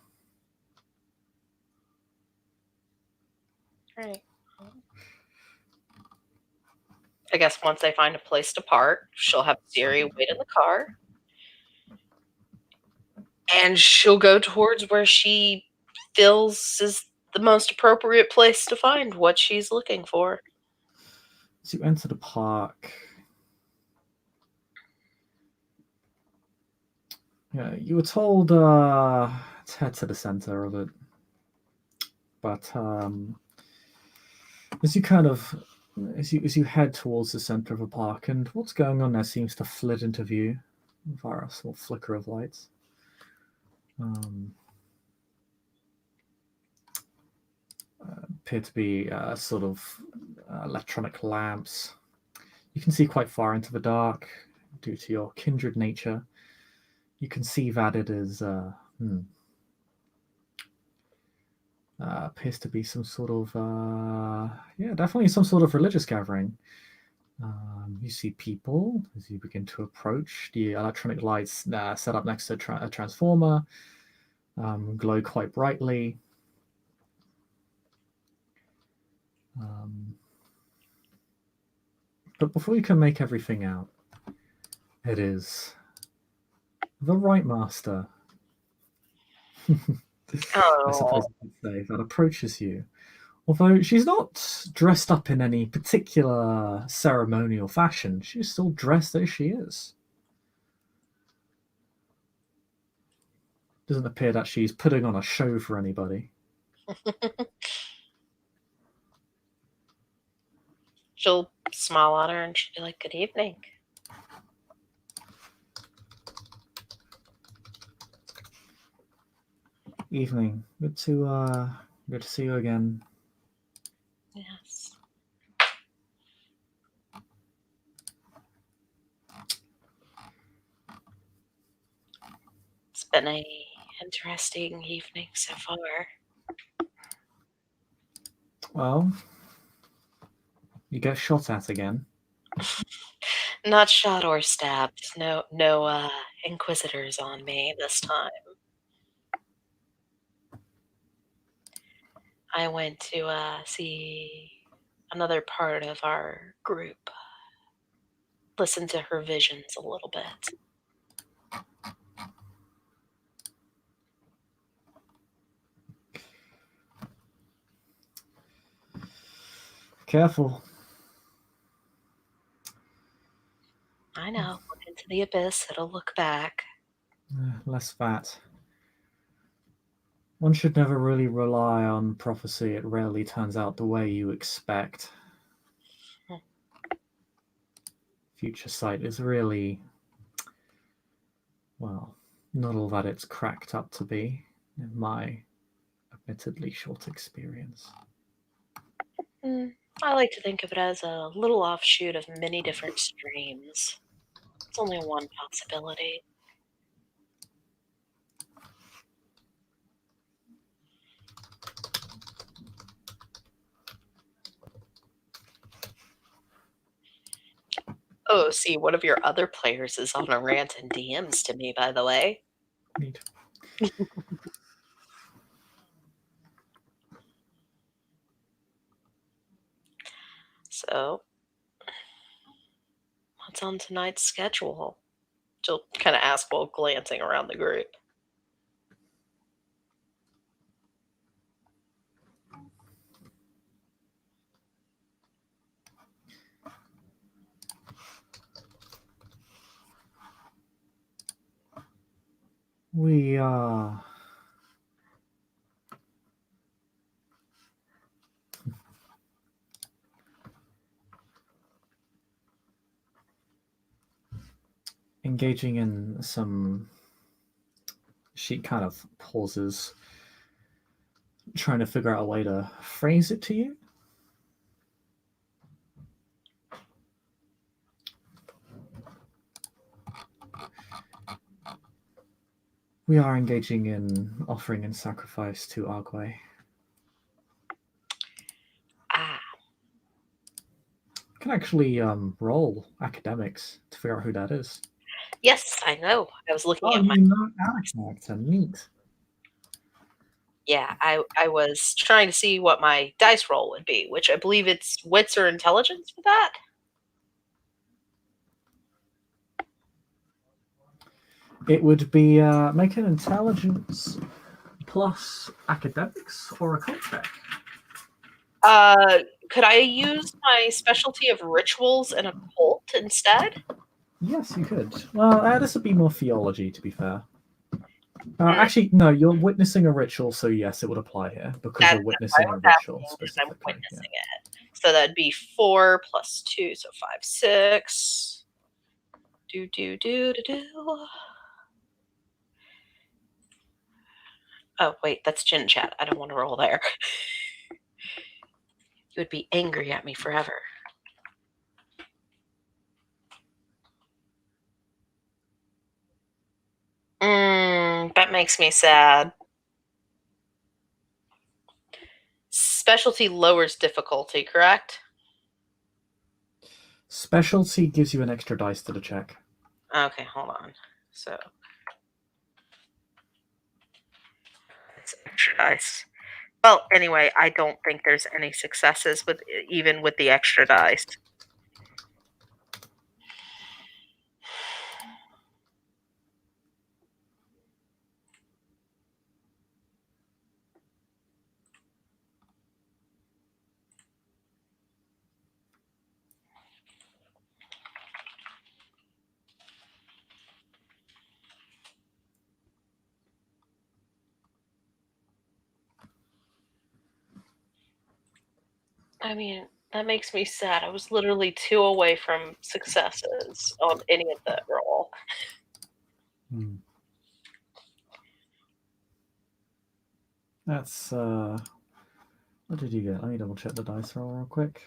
Right. I guess once they find a place to park, she'll have Siri wait in the car, and she'll go towards where she feels is the most appropriate place to find what she's looking for. As you enter the park, yeah, you were told to head to the center of it, but as you kind of as you head towards the center of the park, and what's going on there seems to flit into view via a small flicker of lights. Um, Appear to be sort of electronic lamps. You can see quite far into the dark due to your kindred nature. You can see that it is appears to be some sort of yeah, definitely some sort of religious gathering. You see people as you begin to approach. The electronic lights set up next to a transformer glow quite brightly. Um, but before you can make everything out, it is the right master, I Oh, suppose you could say, that approaches you. Although she's not dressed up in any particular ceremonial fashion, she's still dressed as she is. Doesn't appear that she's putting on a show for anybody. she'll smile at her and she'll be like, "Good evening." Evening. Good to see you again. Yes. It's been a interesting evening so far. Well, you get shot at again. Not shot or stabbed. No inquisitors on me this time. I went to see another part of our group, listen to her visions a little bit. Careful. I know, look into the abyss, it'll look back. Less fat. One should never really rely on prophecy. It rarely turns out the way you expect. Hmm. Future sight is really, well, not all that it's cracked up to be, in my admittedly short experience. I like to think of it as a little offshoot of many different streams. It's only one possibility. Oh, see, one of your other players is on a rant and DMs to me, by the way. Neat. So, what's on tonight's schedule? She'll kind of ask while glancing around the group. We are engaging in some. She kind of pauses, trying to figure out a way to phrase it to you. We are engaging in offering and sacrifice to Argway. Ah, Can actually roll academics to figure out who that is. yes, I know. I was looking Oh, at my. you know our character. Neat. Yeah, I was trying to see what my dice roll would be, which I believe it's wits or intelligence for that. It would be make an intelligence plus academics or a cult check. Uh, could I use my specialty of rituals and occult instead? Yes, you could. Well, this would be more theology, to be fair. Mm, Actually, no, you're witnessing a ritual, so yes, it would apply here because you're that's why I witnessing a was ritual asking because I'm specifically. Yeah. witnessing it. So that'd be 4 plus 2, so 5, 6. Do do do do do. Oh wait, that's Chin Chat. I don't want to roll there. You would be angry at me forever. That makes me sad. Specialty lowers difficulty, correct? Specialty gives you an extra dice to the check. Okay, hold on. So it's extra dice. Well, anyway, I don't think there's any successes with even with the extra dice. I mean, that makes me sad. I was literally 2 away from successes on any of that roll. Hmm. That's what did you get? Let me double check the dice roll real quick.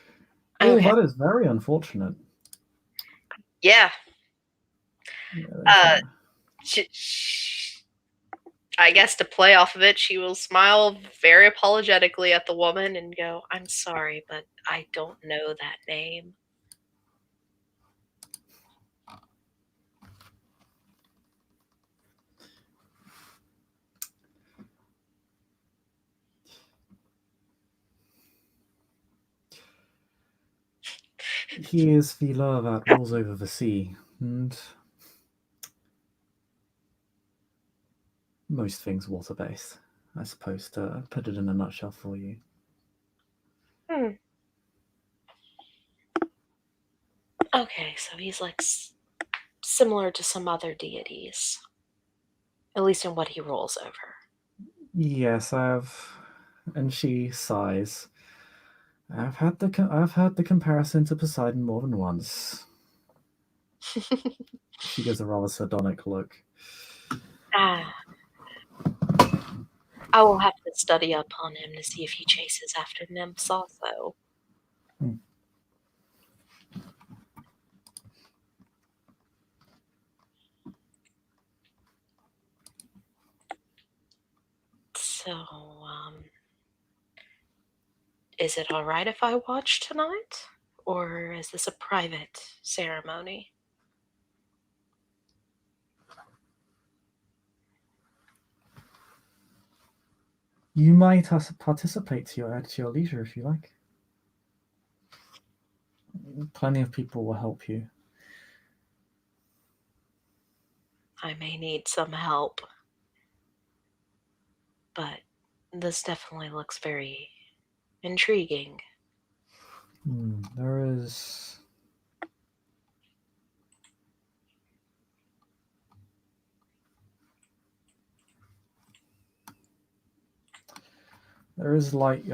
Oh, Okay. that is very unfortunate. Yeah. Yeah, there's Uh, a. I guess to play off of it, she will smile very apologetically at the woman and go, "I'm sorry, but I don't know that name." He is the law that rules over the sea, and most things water-based. I suppose to put it in a nutshell for you. Hmm. Okay, so he's like similar to some other deities, at least in what he rolls over. Yes, I have, and she sighs. I've heard the comparison to Poseidon more than once. She gives a rather sardonic look. Ah, I will have to study up on him to see if he chases after nymphs also. Hmm. So, is it all right if I watch tonight? Or is this a private ceremony? You might participate at your leisure if you like. Plenty of people will help you. I may need some help, but this definitely looks very intriguing. There is. There is like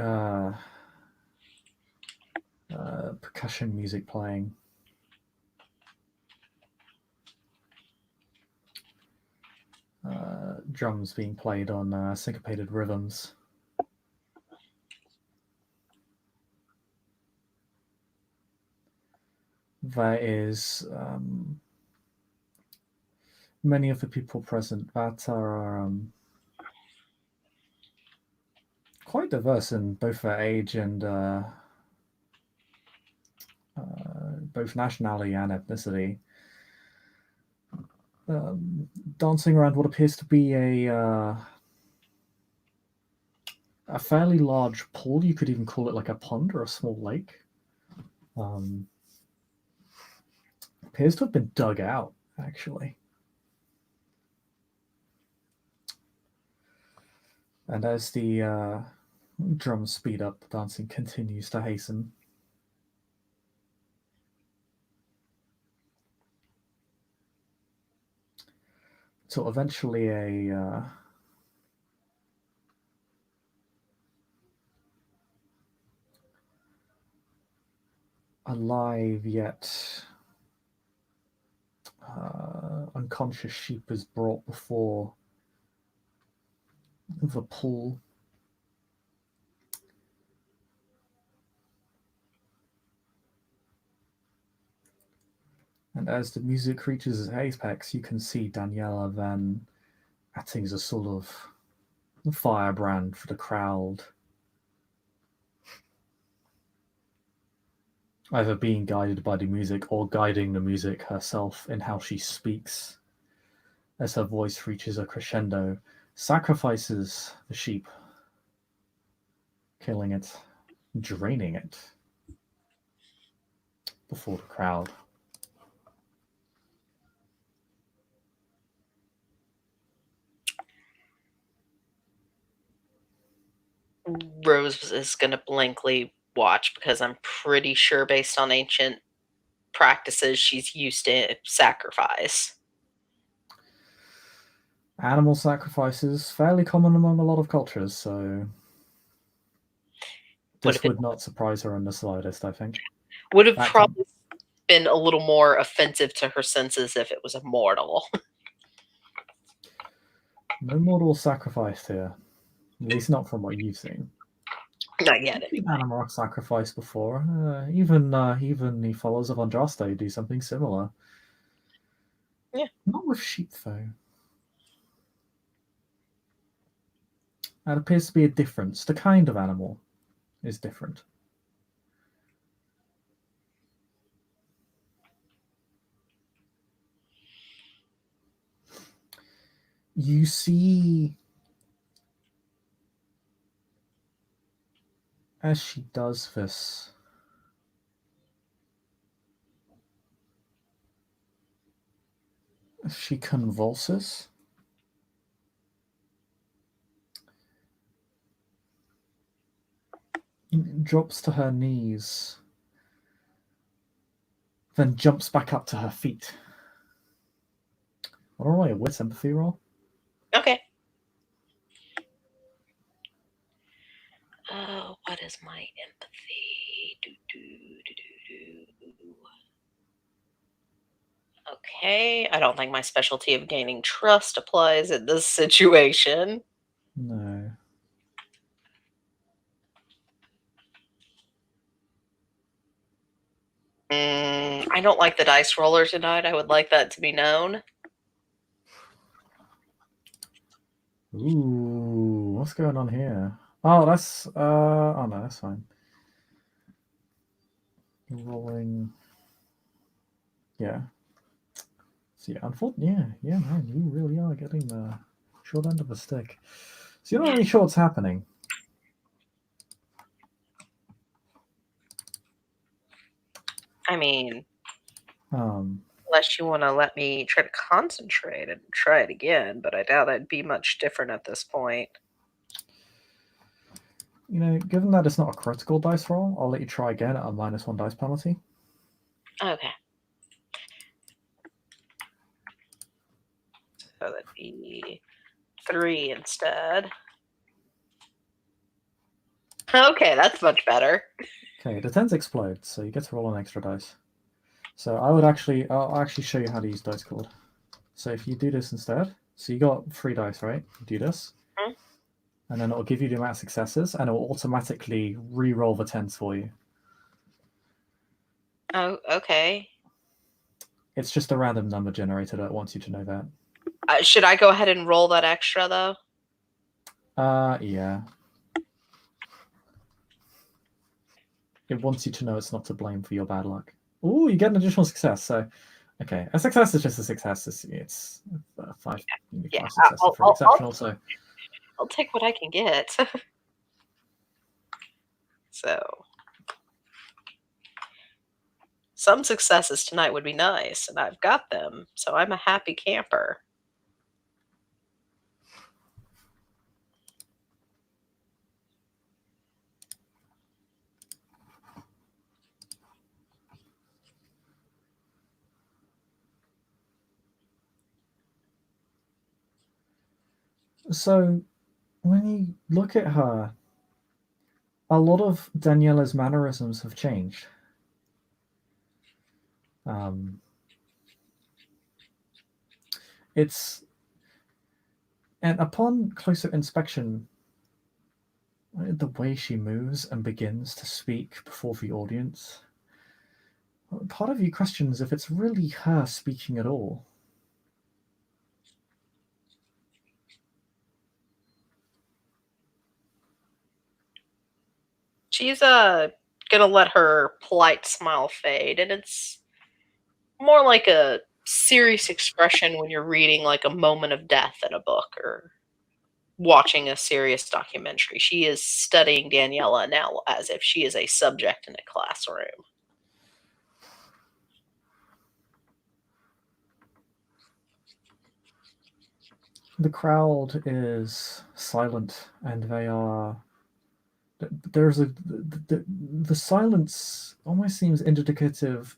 percussion music playing. Drums being played on syncopated rhythms. There is many of the people present that are quite diverse in both their age and both nationality and ethnicity. Dancing around what appears to be a fairly large pool. You could even call it like a pond or a small lake. Appears to have been dug out, actually. And as the drums speed up, the dancing continues to hasten. So eventually a alive yet unconscious sheep is brought before the pool. And as the music reaches its apex, you can see Daniela then acting as a sort of firebrand for the crowd, either being guided by the music or guiding the music herself in how she speaks. As her voice reaches a crescendo, sacrifices the sheep, killing it, draining it before the crowd. Rose is going to blankly watch because I'm pretty sure, based on ancient practices, she's used to sacrifice. Animal sacrifices fairly common among a lot of cultures, so Would this have been, would not surprise her in the slightest, I think. would have That's probably been a little more offensive to her senses if it was a mortal. no mortal sacrificed here, at least not from what you've seen. Not yet, You've anyway. seen animal sacrifice before. Even the followers of Andraste do something similar. Yeah. Not with sheep, though. That appears to be a difference. The kind of animal is different. You see, as she does this, she convulses. Drops to her knees, then jumps back up to her feet. What are a wit sympathy roll? Okay. Oh, what is my empathy? Okay, I don't think my specialty of gaining trust applies in this situation. No. I don't like the dice roller tonight. I would like that to be known. Ooh, what's going on here? Oh, that's oh no, that's fine. Rolling. Yeah. So yeah, unfortunately, yeah, man, you really are getting the short end of the stick. So you're not really sure what's happening. I mean, Um, unless you want to let me try to concentrate and try it again, but I doubt I'd be much different at this point. given that it's not a critical dice roll, I'll let you try again at a -1 dice penalty. Okay. So that'd be 3 instead. Okay, that's much better. Okay, the 10s explode, so you get to roll an extra dice. So I'll actually show you how to use dice cord. So if you do this instead, so you got 3 dice, right? You do this, Hmm? and then it'll give you the amount of successes, and it will automatically re-roll the 10s for you. Oh, okay. It's just a random number generator that wants you to know that. Should I go ahead and roll that extra though? Yeah. It wants you to know it's not to blame for your bad luck. Ooh, you get an additional success. So, okay, a success is just a success. It's five. You need Yeah, 5 successes I'll, for an I'll, I'll, exceptional. So, I'll take what I can get. So, some successes tonight would be nice, and I've got them, so I'm a happy camper. so when you look at her, a lot of Daniela's mannerisms have changed. Um, it's and upon closer inspection, the way she moves and begins to speak before the audience, part of you questions if it's really her speaking at all. She's gonna let her polite smile fade, and it's more like a serious expression when you're reading like a moment of death in a book or watching a serious documentary. She is studying Daniela now as if she is a subject in a classroom. The crowd is silent, and they are. There's the silence almost seems indicative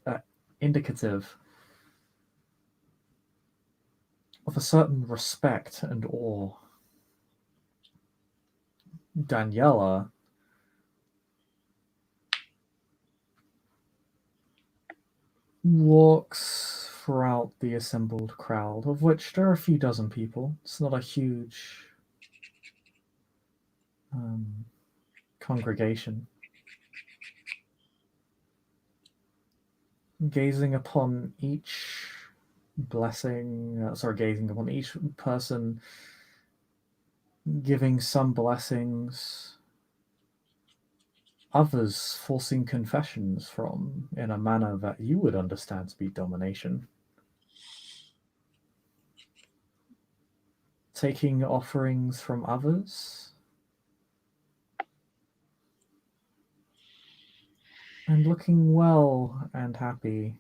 of a certain respect and awe. Daniela walks throughout the assembled crowd, of which there are a few dozen people. It's not a huge um, congregation. Gazing upon each gazing upon each person, giving some blessings, others forcing confessions from in a manner that you would understand to be domination, taking offerings from others, and looking well and happy.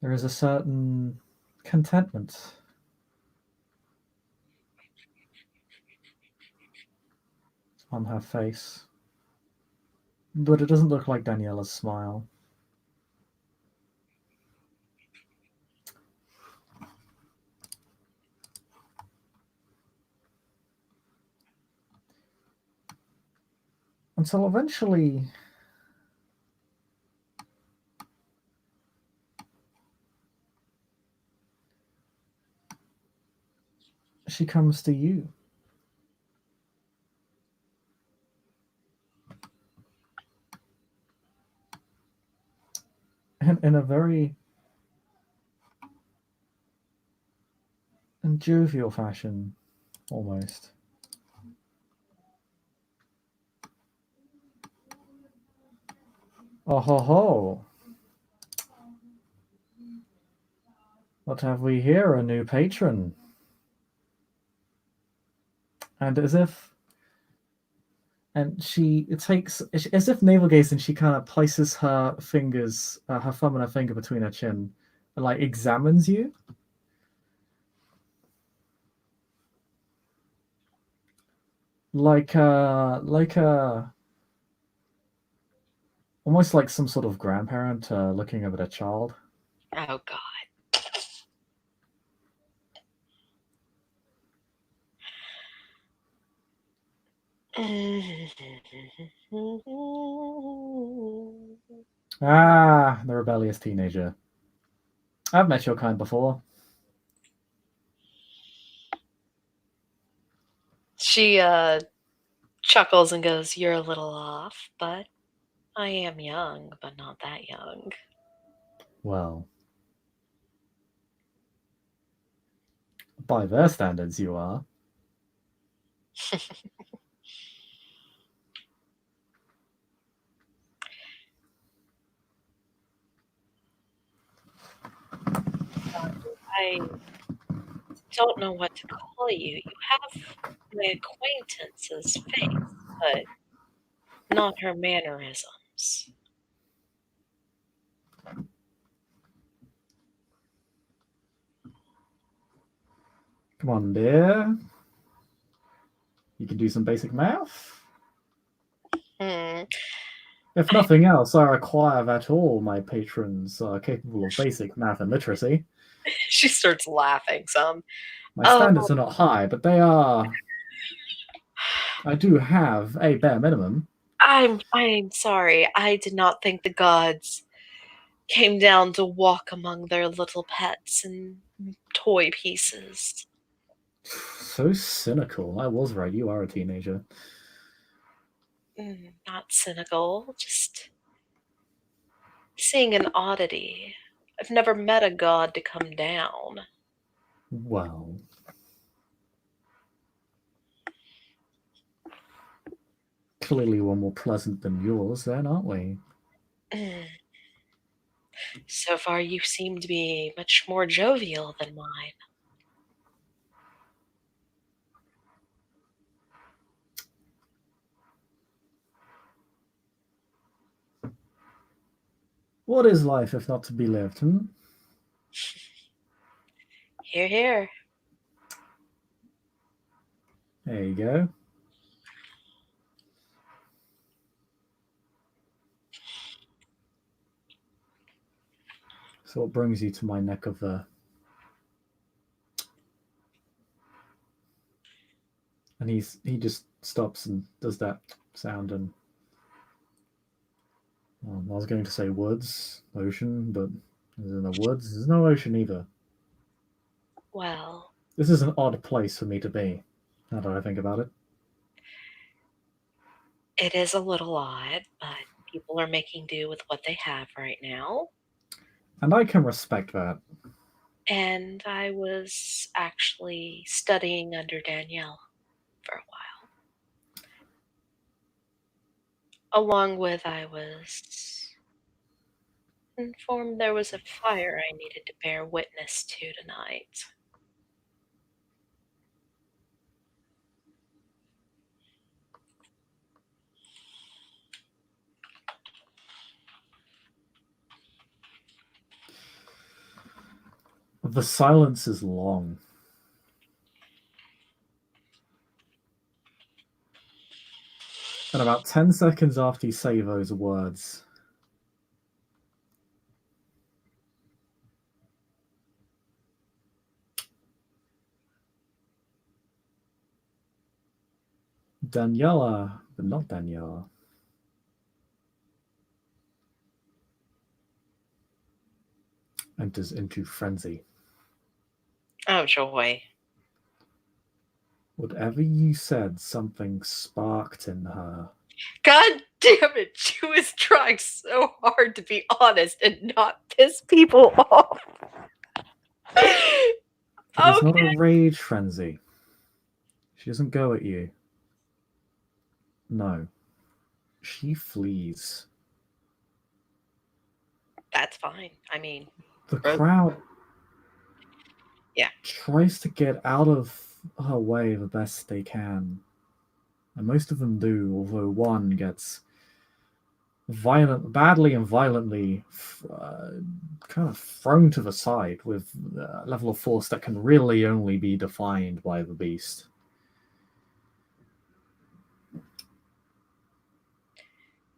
There is a certain contentment on her face, but it doesn't look like Daniela's smile. Until eventually she comes to you. And in a very jovial fashion, almost. Oh ho ho! What have we here? A new patron. And as if she it takes as if navel gazing, she kind of places her fingers, her thumb and her finger between her chin, and like examines you. Like almost like some sort of grandparent looking over their child. Oh God. Ah, the rebellious teenager. I've met your kind before. She chuckles and goes, "You're a little off, but I am young, but not that young." Well, by their standards, you are. I don't know what to call you. You have my acquaintance's face, but not her mannerisms. Come on, dear. You can do some basic math. Hmm. If nothing else, I require that all my patrons are capable of basic math and literacy. She starts laughing some. My Oh, standards are not high, but they are. I do have a bare minimum. I'm sorry. I did not think the gods came down to walk among their little pets and toy pieces. So cynical. I was right. You are a teenager. Not cynical, just seeing an oddity. I've never met a god to come down. Well, clearly we're more pleasant than yours, then, aren't we? So far, you seem to be much more jovial than mine. What is life if not to be lived? Here, here. There you go. So what brings you to my neck of the. And he just stops and does that sound and. I was going to say woods, ocean, but in the woods, there's no ocean either. Well, This is an odd place for me to be, now that I think about it. it is a little odd, but people are making do with what they have right now. And I can respect that. And I was actually studying under Danielle for a while. Along with, I was informed there was a fire I needed to bear witness to tonight. The silence is long. And about 10 seconds after you say those words, Daniela, but not Daniela, enters into frenzy. Oh, joy. Whatever you said, something sparked in her. God damn it, she was trying so hard to be honest and not piss people off. It is not a Okay, rage frenzy. She doesn't go at you. No. She flees. that's fine. I mean, The crowd yeah. tries to get out of her way the best they can. And most of them do, although one gets badly and violently kind of thrown to the side with a level of force that can really only be defined by the beast.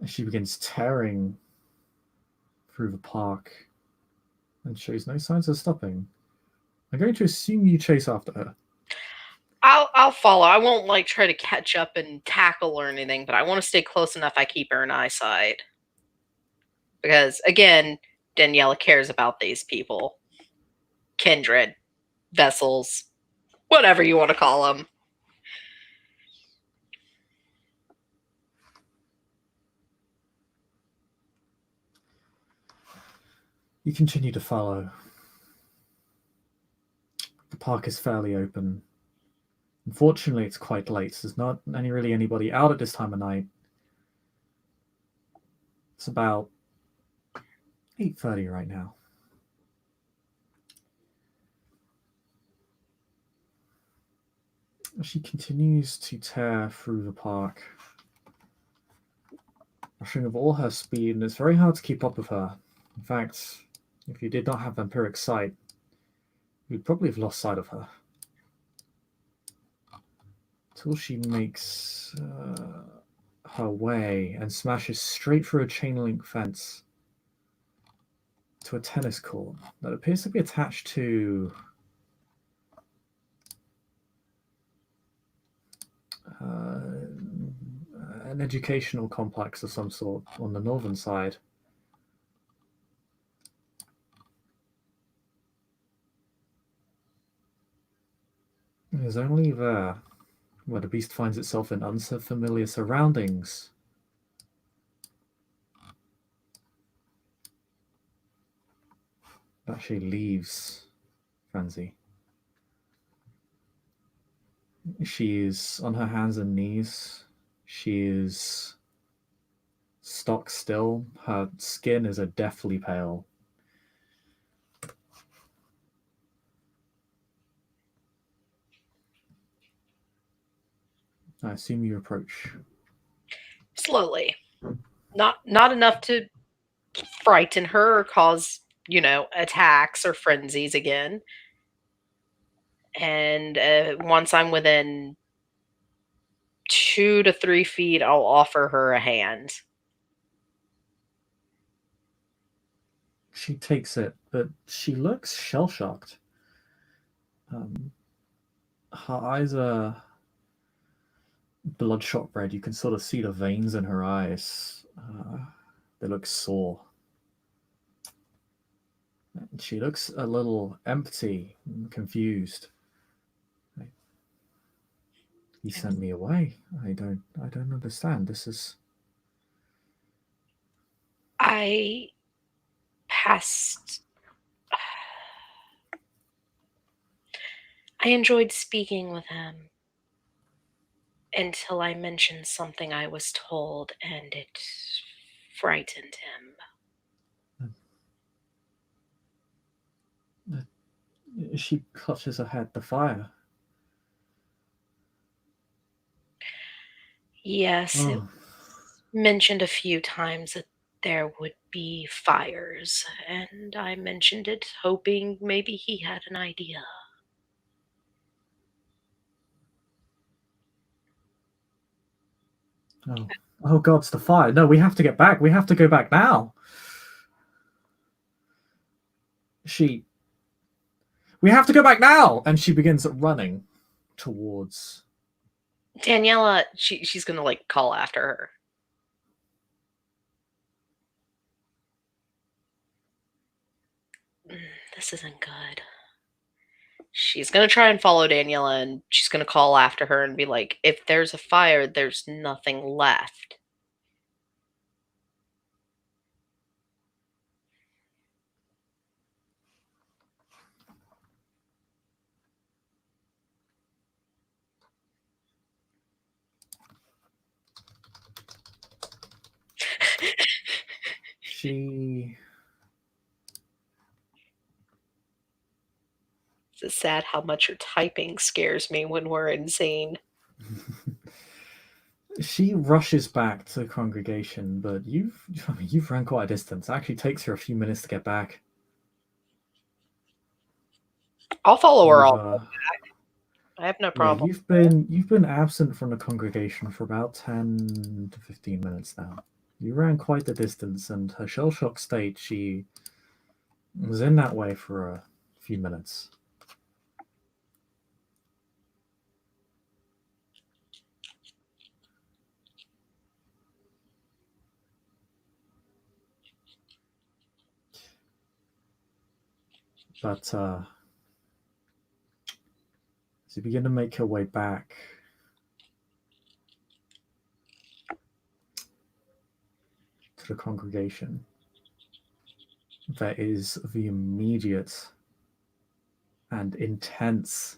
As she begins tearing through the park and shows no signs of stopping. I'm going to assume you chase after her. I'll follow. I won't like try to catch up and tackle or anything, but I want to stay close enough I keep her in eyesight. Because again, Daniela cares about these people. Kindred, vessels, whatever you want to call them. You continue to follow. The park is fairly open. Unfortunately, it's quite late. There's not really anybody out at this time of night. It's about 8:30 right now. She continues to tear through the park, rushing with all her speed, and it's very hard to keep up with her. In fact, if you did not have vampiric sight, you'd probably have lost sight of her. Till she makes her way and smashes straight through a chain link fence to a tennis court that appears to be attached to an educational complex of some sort on the northern side. It is only there where the beast finds itself in unfamiliar surroundings that she leaves Frenzy. She is on her hands and knees. She is stock still. Her skin is a deathly pale. I assume you approach. Slowly. Not enough to frighten her or cause, attacks or frenzies again. And once I'm within 2 to 3 feet, I'll offer her a hand. She takes it, but she looks shell shocked. Her eyes are bloodshot red. You can sort of see the veins in her eyes. They look sore. She looks a little empty and confused. He sent me away. I don't understand. This is. I passed. I enjoyed speaking with him until I mentioned something I was told, and it frightened him. She clutches her head. The fire. Yes, it Oh, was mentioned a few times that there would be fires, and I mentioned it hoping maybe he had an idea. oh, oh! God, it's the fire! No, we have to get back. We have to go back now. She. We have to go back now, and she begins running towards. Daniela, she's gonna like call after her. This isn't good. She's gonna try and follow Daniela, and she's gonna call after her and be like, if there's a fire, there's nothing left. She. It's sad how much your typing scares me when we're insane. She rushes back to the congregation, but you've run quite a distance. It actually takes her a few minutes to get back. I'll follow her You've all. I have no yeah, problem. you've been absent from the congregation for about 10 to 15 minutes now. You ran quite the distance, and her shell shock state, she was in that way for a few minutes. But as you begin to make your way back to the congregation, there is the immediate and intense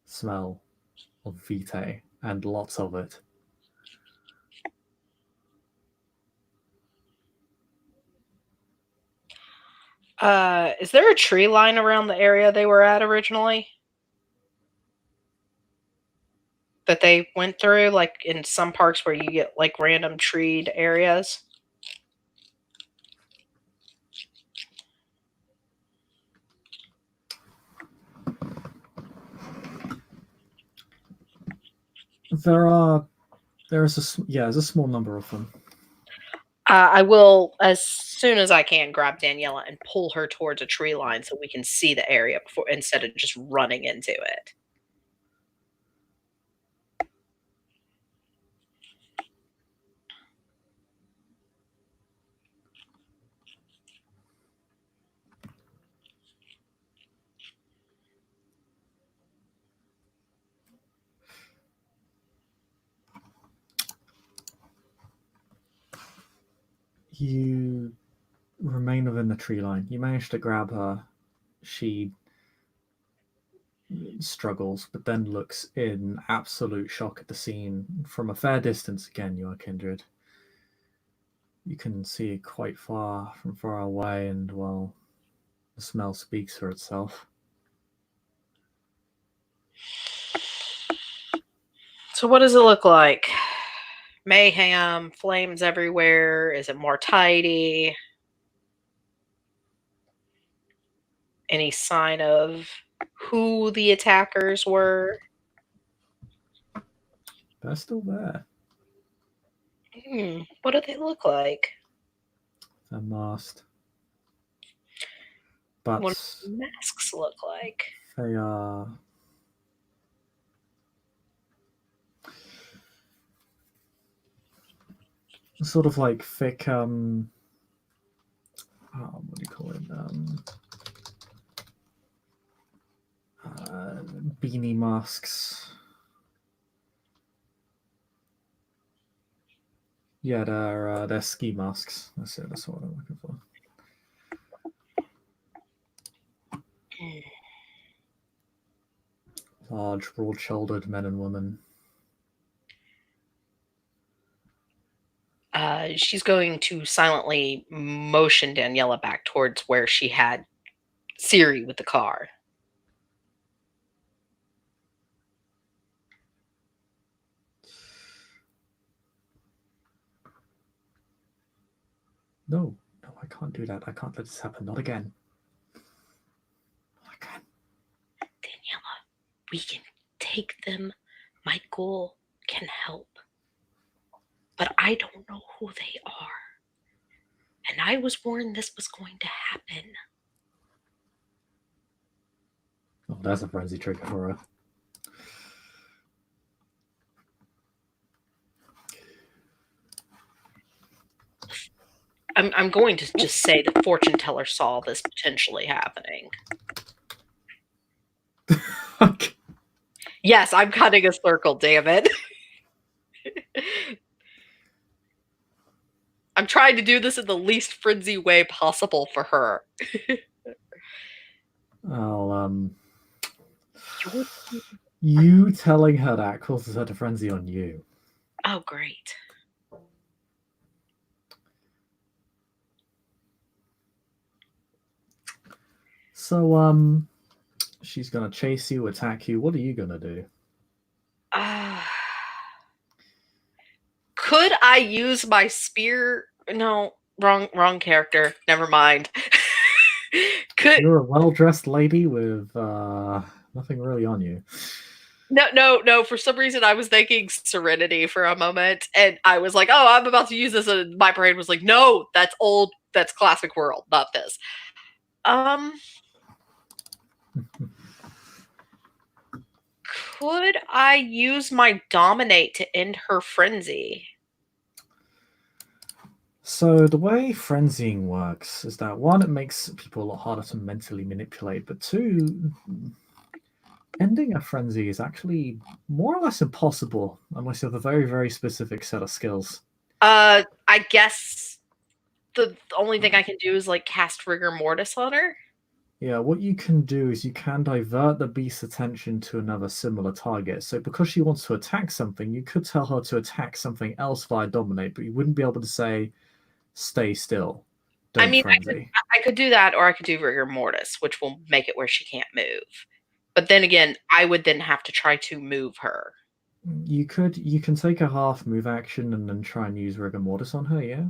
smell of vitae, and lots of it. Is there a tree line around the area they were at originally? That they went through, like in some parks where you get like random treed areas? There's a small number of them. I will, as soon as I can, grab Daniela and pull her towards a tree line so we can see the area before instead of just running into it. You remain within the tree line. You manage to grab her. She struggles, but then looks in absolute shock at the scene. From a fair distance, again, you are kindred. You can see quite far from far away, and well, the smell speaks for itself. So, what does it look like? Mayhem, flames everywhere. Is it more tidy? Any sign of who the attackers were? They're still there. What do they look like? They're masked. What But do masks look like? they are sort of like thick, what do you call it? Beanie masks. Yeah, they're ski masks. That's it. That's what I'm looking for. Large, broad-shouldered men and women. She's going to silently motion Daniela back towards where she had Siri with the car. No, no, I can't do that. I can't let this happen. Not again. Not again. Daniela, we can take them. Michael can help. But I don't know who they are. And I was warned this was going to happen. Oh, that's a frenzy trigger for her. I'm going to just say the fortune teller saw this potentially happening. Okay. Yes, I'm cutting a circle, damn it. I'm trying to do this in the least frenzy way possible for her. I'll You're... You telling her that causes her to frenzy on you. Oh, great. So, she's gonna chase you, attack you. What are you gonna do? Could I use my spear? No, wrong character. Never mind. You're a well-dressed lady with nothing really on you. No. For some reason, I was thinking Serenity for a moment, and I was like, "Oh, I'm about to use this," and my brain was like, "No, that's old. That's classic world, not this." Could I use my dominate to end her frenzy? So the way frenzying works is that one, it makes people a lot harder to mentally manipulate, but two, ending a frenzy is actually more or less impossible unless you have a very, very specific set of skills. I guess the only thing I can do is like cast rigor mortis on her. Yeah, what you can do is you can divert the beast's attention to another similar target. So because she wants to attack something, you could tell her to attack something else via dominate, but you wouldn't be able to say, stay still, I don't mean, frenzy. I could do that, or I could do rigor mortis, which will make it where she can't move. But then again, I would then have to try to move her. You can take a half move action and then try and use rigor mortis on her, yeah?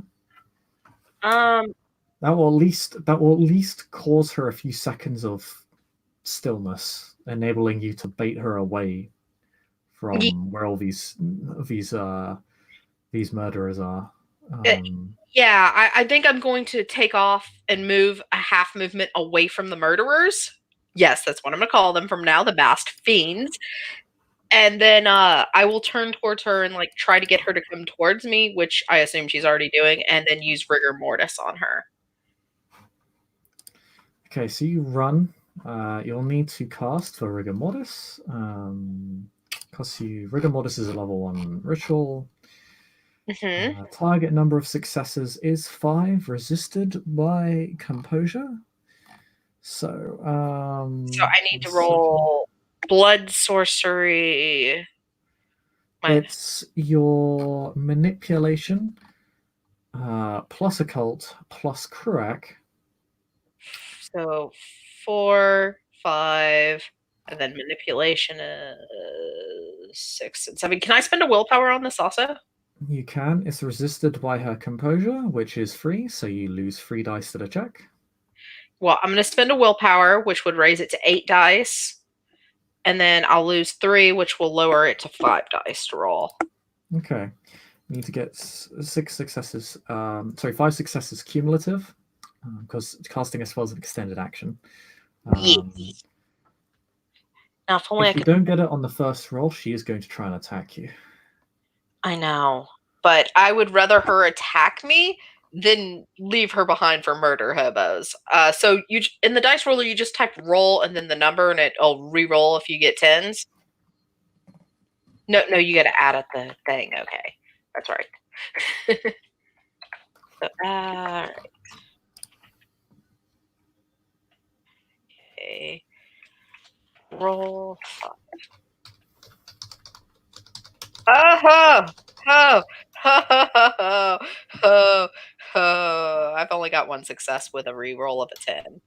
Um, That will at least cause her a few seconds of stillness, enabling you to bait her away from where all these murderers are. y- Um, yeah, I think I'm going to take off and move a half movement away from the murderers. Yes, that's what I'm going to call them from now, the masked fiends. And then I will turn towards her and like try to get her to come towards me, which I assume she's already doing, and then use rigor mortis on her. okay, so you run. You'll need to cast for rigor mortis. Because you rigor mortis is a level one ritual. Hmm. Target number of successes is 5, resisted by composure. So, So I need one to second. roll blood sorcery. My It's your manipulation plus occult plus Kruak. so 4, 5, and then manipulation is 6 and 7. Can I spend a willpower on this also? You can. It's resisted by her composure, which is free, so you lose 3 dice to the check. Well, I'm going to spend a willpower, which would raise it to 8 dice, and then I'll lose 3, which will lower it to 5 dice to roll. Okay. You need to get 6 successes. Sorry, 5 successes cumulative, because casting a spell is an extended action. Um, Yes. Now, if only I if you could. don't get it on the first roll, she is going to try and attack you. I know, but I would rather her attack me than leave her behind for murder hobos. So you in the dice roller, you just type roll and then the number, and it'll re-roll if you get tens. No, no, you got to add at the thing. Okay, that's right. So, okay, roll. Oh, oh, oh, oh, oh, oh. I've only got one success with a re-roll of a 10.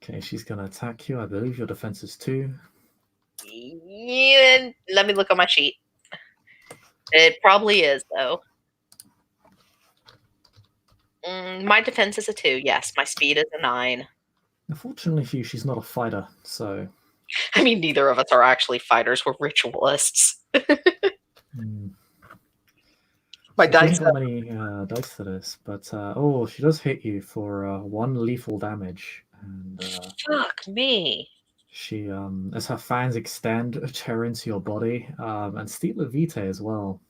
Okay, she's going to attack you. I believe your defense is 2. Yeah, let me look on my sheet. It probably is, though. My defense is a 2. Yes, my speed is a 9. Unfortunately for you, she's not a fighter, so I mean, neither of us are actually fighters. We're ritualists. hmm. My So she hasn't dice. got many dice for this, but oh, she does hit you for 1 lethal damage, and Fuck me. she as her fangs extend, tear into your body, and steal a vitae as well.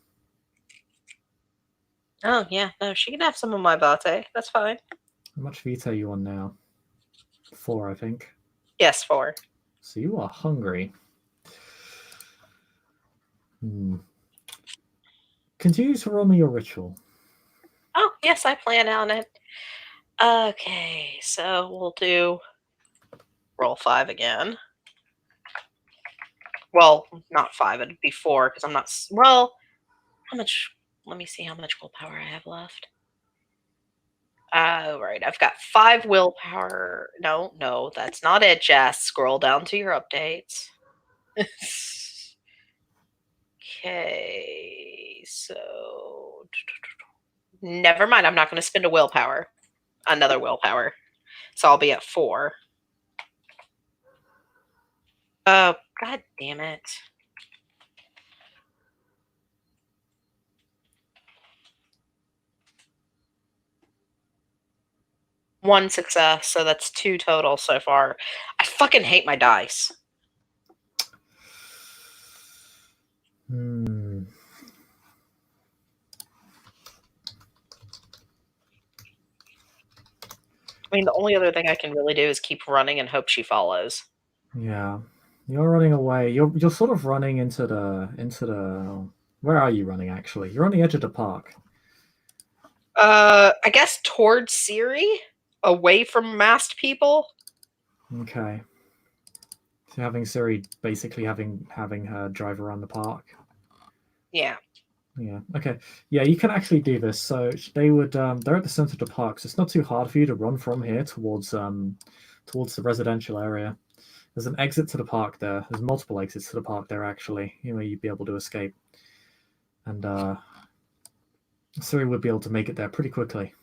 Oh yeah, no, she can have some of my bate. That's fine. How much vitae are you on now? 4, I think. Yes, 4. So you are hungry. Hmm. Continue to roll me your ritual. Oh yes, I plan on it. Okay, so we'll do roll 5 again. Well, not 5. It'd be 4 because I'm not. Well, how much? Let me see how much willpower I have left. Right, I've got 5 willpower. No, no, that's not it, Jess. Scroll down to your updates. Okay, so never mind. I'm not going to spend a willpower, another willpower. So I'll be at 4. Oh, god damn it. One success, so that's 2 total so far. I fucking hate my dice. Hmm. mean, the only other thing I can really do is keep running and hope she follows. Yeah, you're running away. You're sort of running into the. Where are you running? Actually, you're on the edge of the park. I guess towards Siri, away from masked people. Okay. So having Siri basically having her drive around the park. Yeah. Yeah. Okay. Yeah, you can actually do this. So they would they're at the center of the park, so it's not too hard for you to run from here towards the residential area. There's an exit to the park there. There's multiple exits to the park there actually. You know, you'd be able to escape. And Siri would be able to make it there pretty quickly.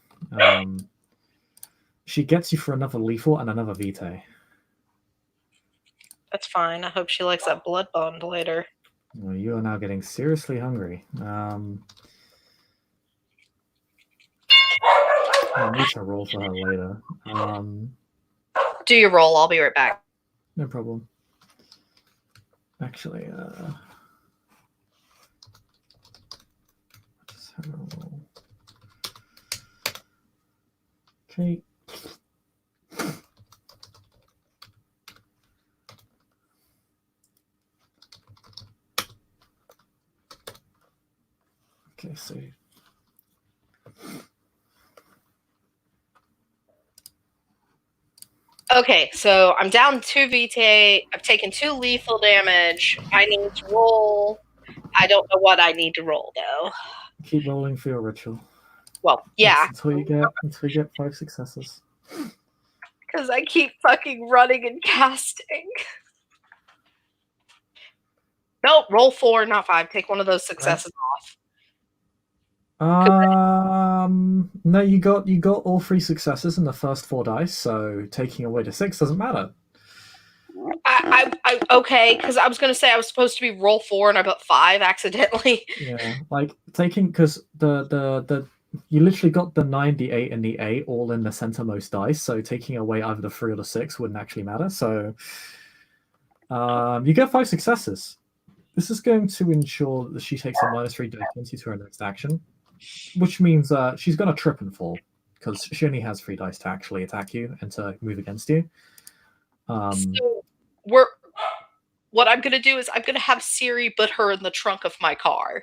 She gets you for another lethal and another vitae. That's fine. I hope she likes that blood bond later. Well, you are now getting seriously hungry. I'll need to roll for her later. Do your roll. I'll be right back. No problem. Actually, just have a roll. Okay. Okay, so Okay, so I'm down 2 vitae. I've taken 2 lethal damage. I need to roll. I don't know what I need to roll though. keep rolling for your ritual. Well, yeah, Until you get 5 successes. because I keep fucking running and casting. Nope, roll 4, not 5. Take one of those successes off. No, you got all 3 successes in the first 4 dice, so taking away the 6 doesn't matter. I okay, because I was gonna say I was supposed to be roll 4 and I put 5 accidentally. Yeah, like taking because the you literally got the 9, the 8, and the 8 all in the centermost dice, so taking away either the 3 or the 6 wouldn't actually matter. So you get 5 successes. This is going to ensure that she takes a -3 die 20 to her next action, which means she's going to trip and fall because she only has 3 dice to actually attack you and to move against you. So what I'm gonna do is I'm gonna have Siri put her in the trunk of my car.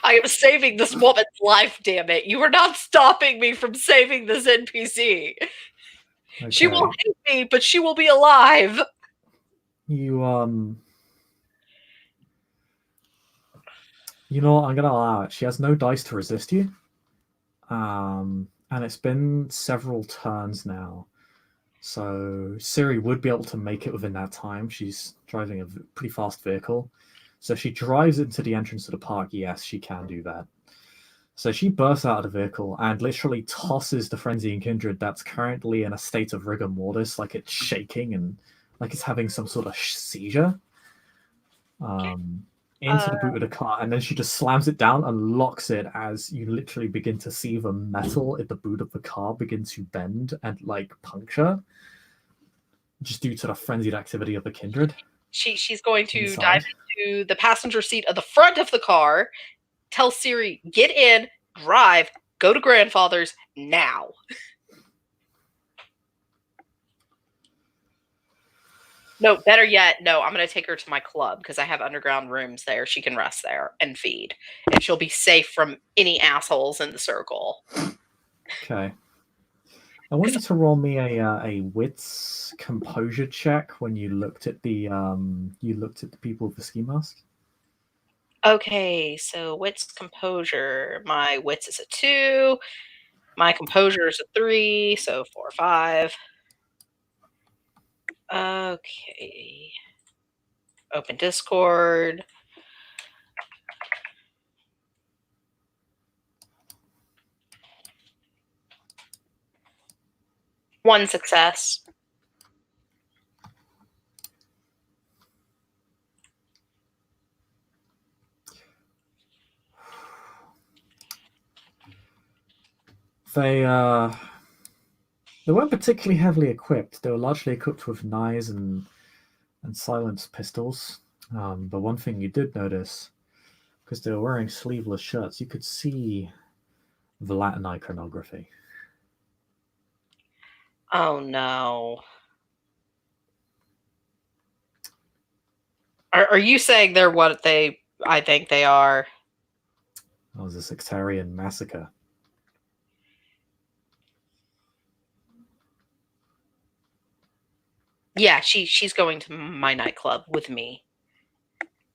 I am saving this woman's life, damn it. You are not stopping me from saving this NPC. Okay. She will hate me, but she will be alive. You know what? I'm gonna allow it. She has no dice to resist you. And it's been several turns now. So Siri would be able to make it within that time. She's driving a pretty fast vehicle. So if she drives into the entrance of the park, yes, she can do that. So she bursts out of the vehicle and literally tosses the Frenzying Kindred that's currently in a state of rigor mortis, like it's shaking and like it's having some sort of seizure, into the boot of the car. And then she just slams it down and locks it as you literally begin to see the metal at the boot of the car begin to bend and like puncture, just due to the frenzied activity of the Kindred. She's going to inside. dive into the passenger seat of the front of the car, tell Siri, get in, drive, go to grandfather's now. No, better yet, no, I'm going to take her to my club because I have underground rooms there. She can rest there and feed. And she'll be safe from any assholes in the circle. Okay. I want you to roll me a wits composure check when you looked at the people with the ski mask. Okay, so wits composure. My wits is a 2. My composure is a 3, so 4 or 5. Okay. Open Discord. One success. They weren't particularly heavily equipped. They were largely equipped with knives and silenced pistols. But one thing you did notice, because they were wearing sleeveless shirts, you could see the Latin iconography. Oh no. Are you saying they're what I think they are? That was a sectarian massacre. Yeah, she's going to my nightclub with me.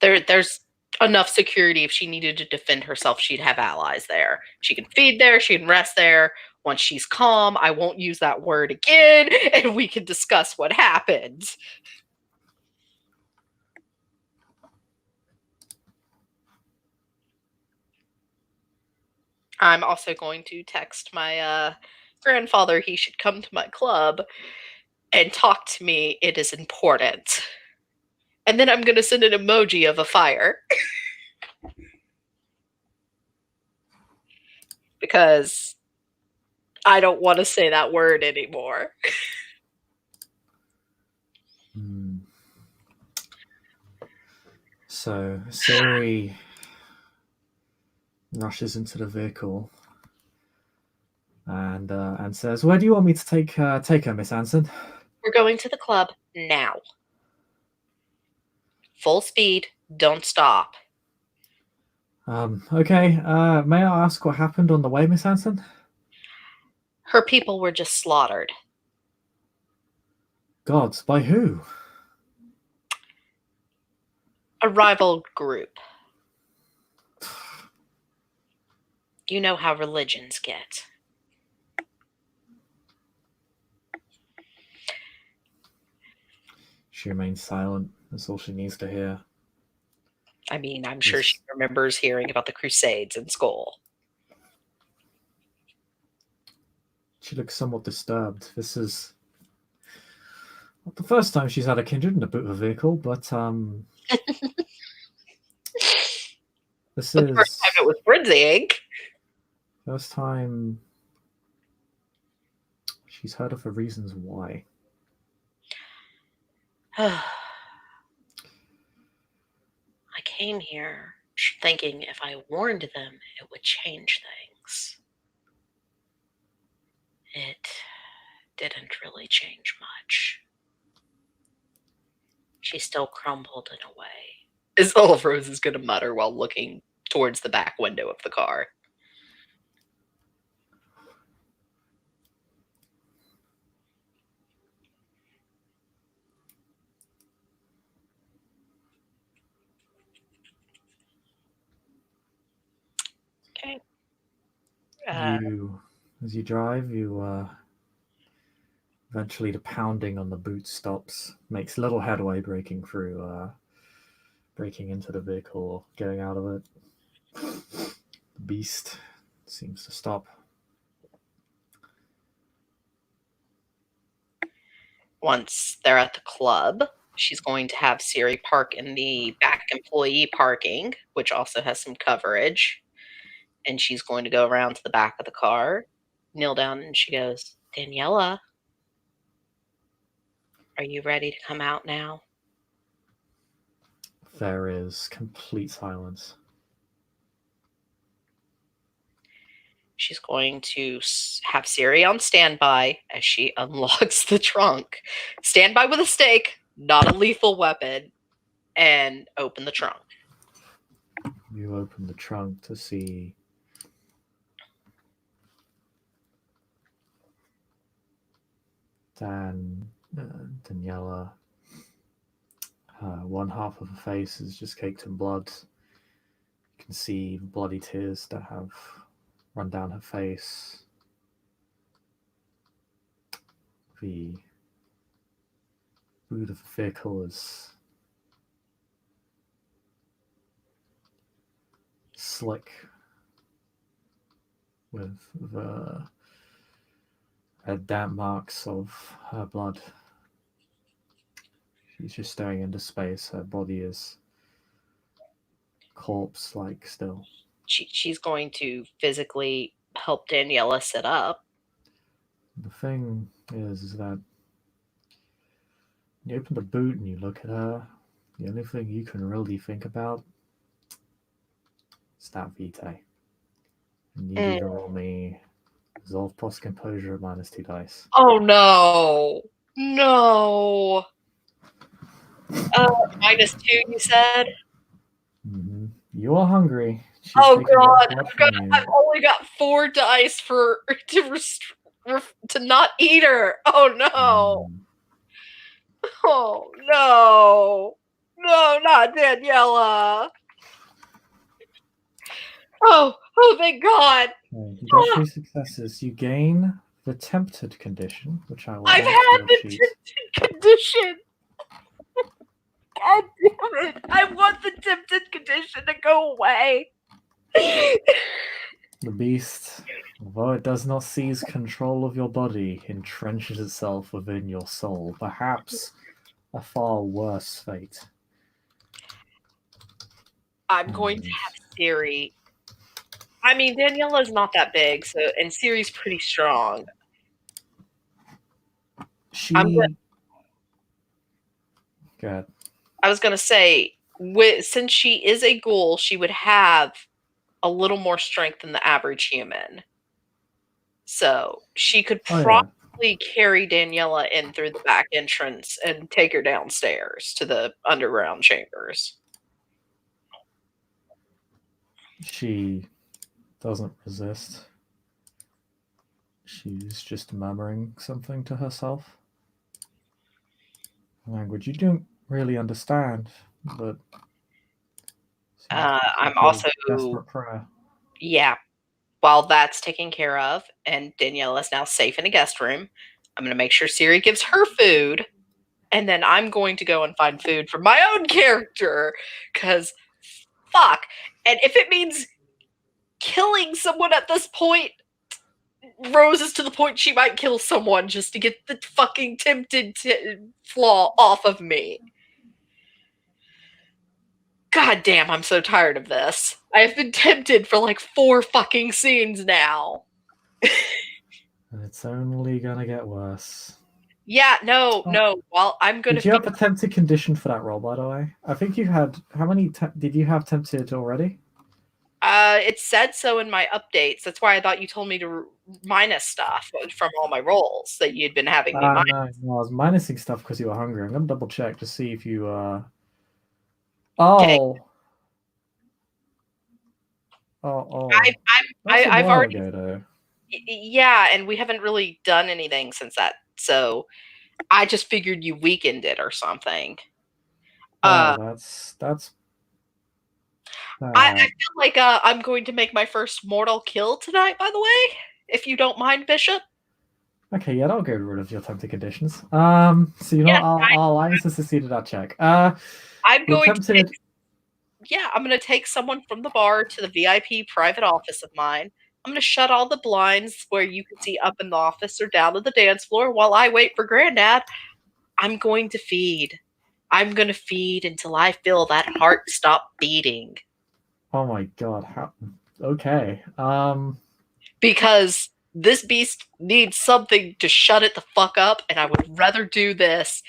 There's enough security if she needed to defend herself, she'd have allies there. She can feed there, she can rest there. Once she's calm, I won't use that word again, and we can discuss what happened. I'm also going to text my grandfather he should come to my club and talk to me. It is important. And then I'm going to send an emoji of a fire. Because I don't want to say that word anymore. Hmm. So Siri rushes into the vehicle and says, "Where do you want me to take her, Miss Anson?" We're going to the club now. Full speed, don't stop. Okay. May I ask what happened on the way, Miss Anson? Her people were just slaughtered. Gods, by who? A rival group. You know how religions get. She remains silent. That's all she needs to hear. I mean, I'm sure she This, remembers hearing about the Crusades in school. she looks somewhat disturbed. This is not the first time she's had a kindred in a boot of a vehicle, but this But the first time is it was frenzying. first time she's heard of the reasons why. I came here thinking if I warned them, it would change things. It didn't really change much. She still crumbled in a way. Is all of Rose is going to mutter while looking towards the back window of the car. Okay. You, as you drive, eventually the pounding on the boot stops, makes little headway breaking into the vehicle or getting out of it. The beast seems to stop. Once they're at the club, she's going to have Siri park in the back employee parking, which also has some coverage. And she's going to go around to the back of the car, kneel down, and she goes, Daniela, are you ready to come out now? There is complete silence. She's going to have Siri on standby as she unlocks the trunk. Standby with a stake, not a lethal weapon, and open the trunk. You open the trunk to see Daniela. One half of her face is just caked in blood. You can see bloody tears that have run down her face. The boot of the vehicle is slick with the damp marks of her blood. She's just staring into space. Her body is corpse-like still. She's going to physically help Daniela sit up. The thing is that you open the boot and you look at her, the only thing you can really think about is that Vitae. I need you to roll me Resolve plus composure -2 dice. Oh no. No. -2, you said? You are hungry. She's Oh taking way god. too much Oh god, from you. I've only got 4 dice for to not eat her. Oh no. Oh no. No, not Daniela. Oh, thank God. Okay, you got 3 successes. You gain the tempted condition, which I will I've add to had your the sheet. tempted condition. God damn it. I want the tempted condition to go away. The beast, although it does not seize control of your body, entrenches itself within your soul. Perhaps a far worse fate. I'm going to And have Siri. I mean, Daniela's not that big, so and Siri's pretty strong. I'm she. Good. I was gonna say, since she is a ghoul, she would have a little more strength than the average human. So she could Oh, yeah. probably carry Daniela in through the back entrance and take her downstairs to the underground chambers. She doesn't resist. She's just murmuring something to herself. Language you don't really understand, but I'm like a also, desperate prayer. yeah, while that's taken care of and Daniela is now safe in a guest room, I'm going to make sure Siri gives her food. And then I'm going to go and find food for my own character. Because, fuck. And if it means killing someone at this point, Rose is to the point she might kill someone just to get the fucking tempted flaw off of me. God damn, I'm so tired of this. I have been tempted for like 4 fucking scenes now. And it's only gonna get worse. Yeah, no, Oh, no. Well, I'm gonna did you have feed. a tempted condition for that roll, by the way? I think you had. How many did you have tempted already? It said so in my updates. That's why I thought you told me to minus stuff from all my rolls that you'd been having me minus. No, I was minusing stuff because you were hungry. I'm gonna double check to see if you. Okay, Oh, oh. That's a I've while already, ago, though. yeah, and we haven't really done anything since that. So I just figured you weakened it or something. Oh, Uh, that's I bad. feel like I'm going to make my first mortal kill tonight. By the way, if you don't mind, Bishop. Okay, yeah, that'll get rid of your tempted conditions. So you know, Yes, what, I'll allow you to succeed at that check. I'm You're going to take. tempted. Yeah, I'm going to take someone from the bar to the VIP private office of mine. I'm going to shut all the blinds where you can see up in the office or down to the dance floor while I wait for Granddad. I'm going to feed. I'm going to feed until I feel that heart stop beating. Oh my god, how? Okay. Because this beast needs something to shut it the fuck up, and I would rather do this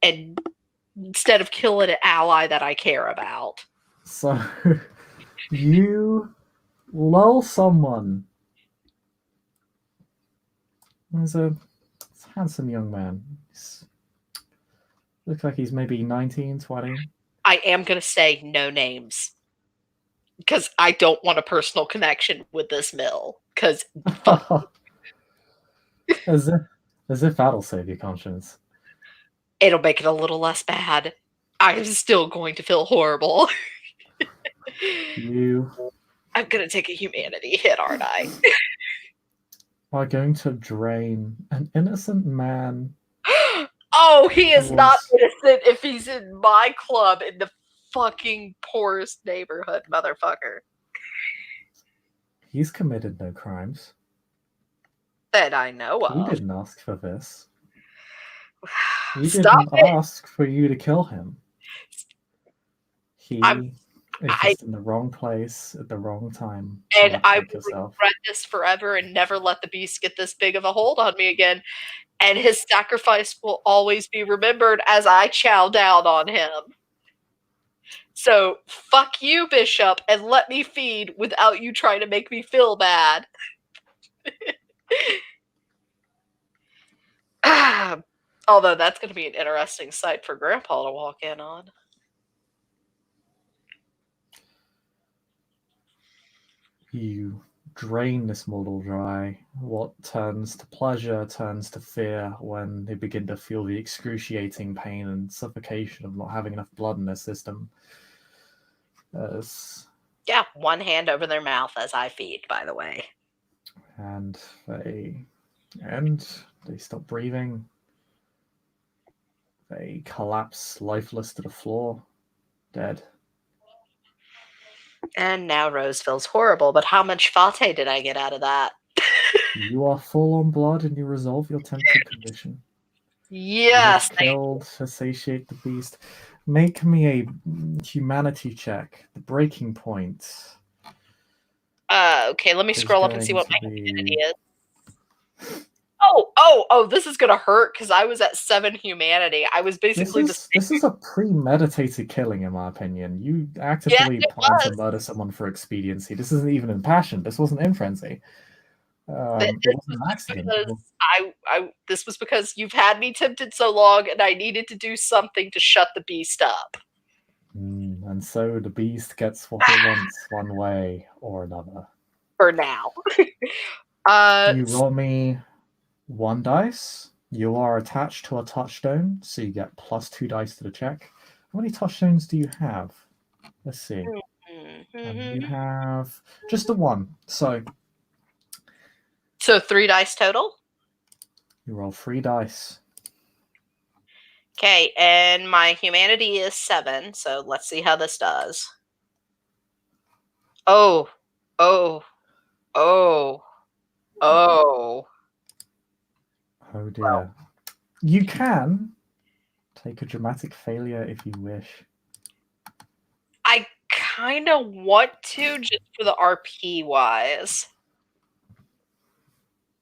and instead of killing an ally that I care about. So you lull someone. There's a handsome young man. Looks like he's maybe 19, 20. I am going to say no names because I don't want a personal connection with this mill. Because fuck, as if as if that'll save your conscience. it'll make it a little less bad. I'm still going to feel horrible. You I'm going to take a humanity hit, aren't I? are going to drain an innocent man Oh, he who is not was innocent if he's in my club in the fucking poorest neighborhood, motherfucker. he's committed no crimes. That I know We of. didn't ask for this. We Stop didn't it. ask for you to kill him. I'm He is I just in the wrong place at the wrong time, and much I like will yourself. regret this forever and never let the beast get this big of a hold on me again. And his sacrifice will always be remembered as I chow down on him. So fuck you, Bishop, and let me feed without you trying to make me feel bad. Although that's going to be an interesting sight for Grandpa to walk in on. You drain this model dry. What turns to pleasure turns to fear when they begin to feel the excruciating pain and suffocation of not having enough blood in their system. As Yeah, one hand over their mouth as I feed, by the way. and they stop breathing. They collapse lifeless to the floor, dead. And now Rose feels horrible, but how much fate did I get out of that? You are full on blood and you resolve your temporary condition. You have Yes. killed to satiate the beast. Make me a humanity check. The breaking point Okay, let me is scroll up and see going what to my humanity be. is. Oh, this is gonna hurt because I was at 7 humanity. I was basically the same. This is a premeditated killing, in my opinion. You Yes, actively it plan to was. murder someone for expediency. This isn't even in passion. This wasn't in frenzy. It This wasn't was an just accident. because this was because you've had me tempted so long and I needed to do something to shut the beast up. And so the beast gets what it wants one way or another. For now. uh You roll me one dice. You are attached to a touchstone, so you get plus 2 dice to the check. How many touchstones do you have? Let's see. You have just the one. So So 3 dice total. you roll 3 dice. Okay, and my humanity is 7, so let's see how this does. Oh, oh, oh, oh. Oh dear. You can take a dramatic failure if you wish. I kind of want to just for the RP wise.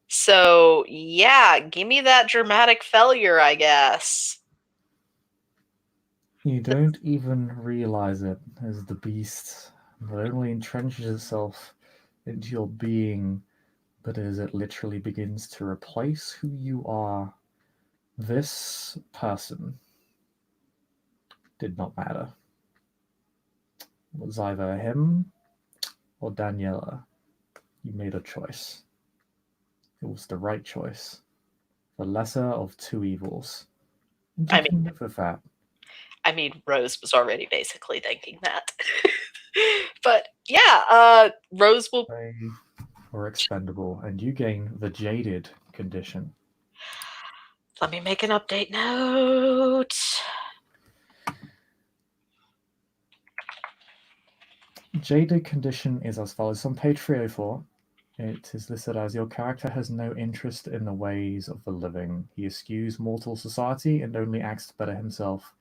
So, yeah, give me that dramatic failure, I guess. You don't even realize it as the beast not only entrenches itself into your being, but as it literally begins to replace who you are. This person did not matter. It was either him or Daniela. You made a choice. It was the right choice. The lesser of two evils. And you I mean, can live with that. Rose was already basically thinking that. But yeah, Rose will. They were expendable, and you gain the jaded condition. Let me make an update note. Jaded condition is as follows. On page 304, it is listed as your character has no interest in the ways of the living. He eschews mortal society and only acts to better himself.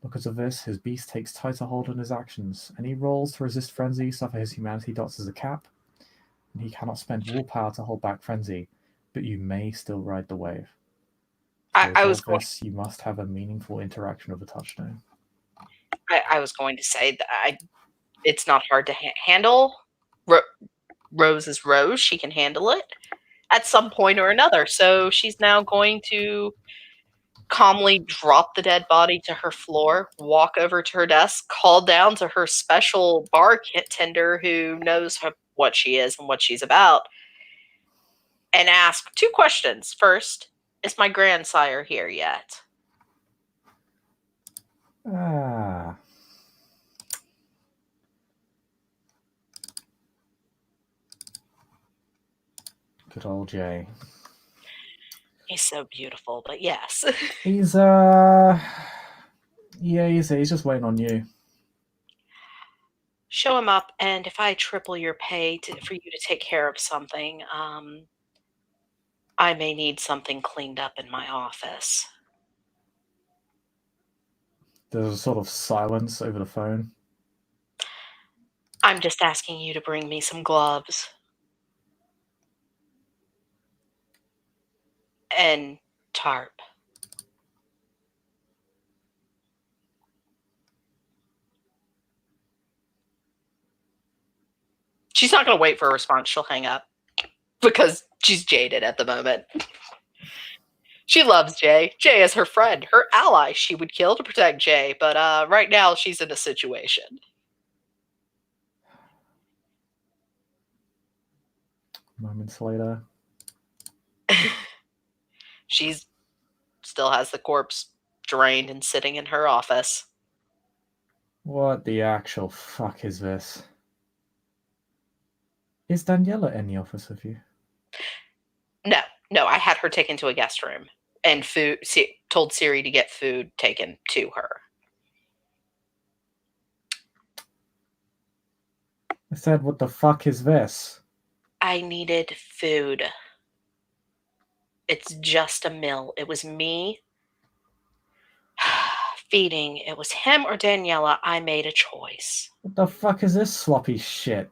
Because of this, his beast takes tighter hold on his actions. Any rolls to resist frenzy suffer his humanity dots as a cap, and he cannot spend willpower to hold back frenzy, but you may still ride the wave. To I was resolve going. this, you must have a meaningful interaction with a touchstone. I was going to say that it's not hard to handle. Rose is Rose; she can handle it at some point or another. So she's now going to calmly drop the dead body to her floor, walk over to her desk, call down to her special bartender who knows what she is and what she's about, and ask 2 questions. First, is my grandsire here yet? Ah. Good old Jay. He's so beautiful, but yes. He's yeah, he's just waiting on you. Show him up, and if I triple your pay for you to take care of something, I may need something cleaned up in my office. There's a sort of silence over the phone. I'm just asking you to bring me some gloves. And tarp. She's not going to wait for a response. She'll hang up because She's jaded at the moment. She loves Jay. Jay is her friend, her ally. She would kill to protect Jay, but right now she's in a situation. Moments later. She's still has the corpse drained and sitting in her office. What the actual fuck is this? Is Daniela in the office with you? No, I had her taken to a guest room and told Siri to get food taken to her. I said, what the fuck is this? I needed food. It's just a meal. It was me feeding. It was him or Daniela. I made a choice. What the fuck is this sloppy shit?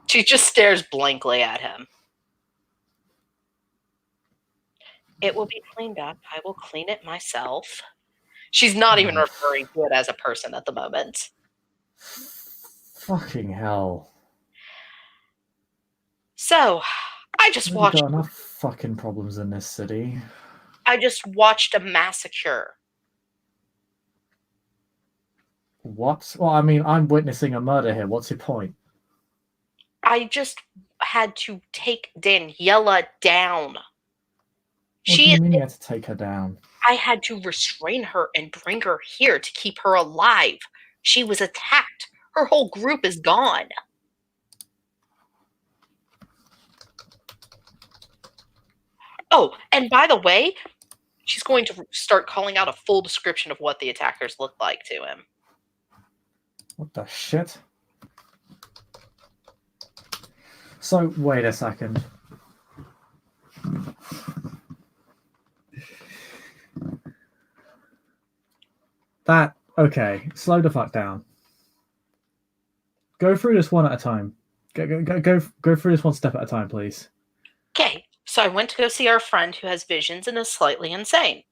She just stares blankly at him. It will be cleaned up. I will clean it myself. She's not even referring to it as a person at the moment. Fucking hell. So, I just We've watched. got enough fucking problems in this city. I just watched a massacre. What? Well, I mean, I'm witnessing a murder here. What's your point? I just had to take Daniela down. What do you mean you had to take her down? I had to restrain her and bring her here to keep her alive. She was attacked. Her whole group is gone. Oh, and by the way, she's going to start calling out a full description of what the attackers looked like to him. What the shit? So, wait a second. Okay, slow the fuck down. Go through this one at a time. Go through this one step at a time, please. Okay, so I went to go see our friend who has visions and is slightly insane.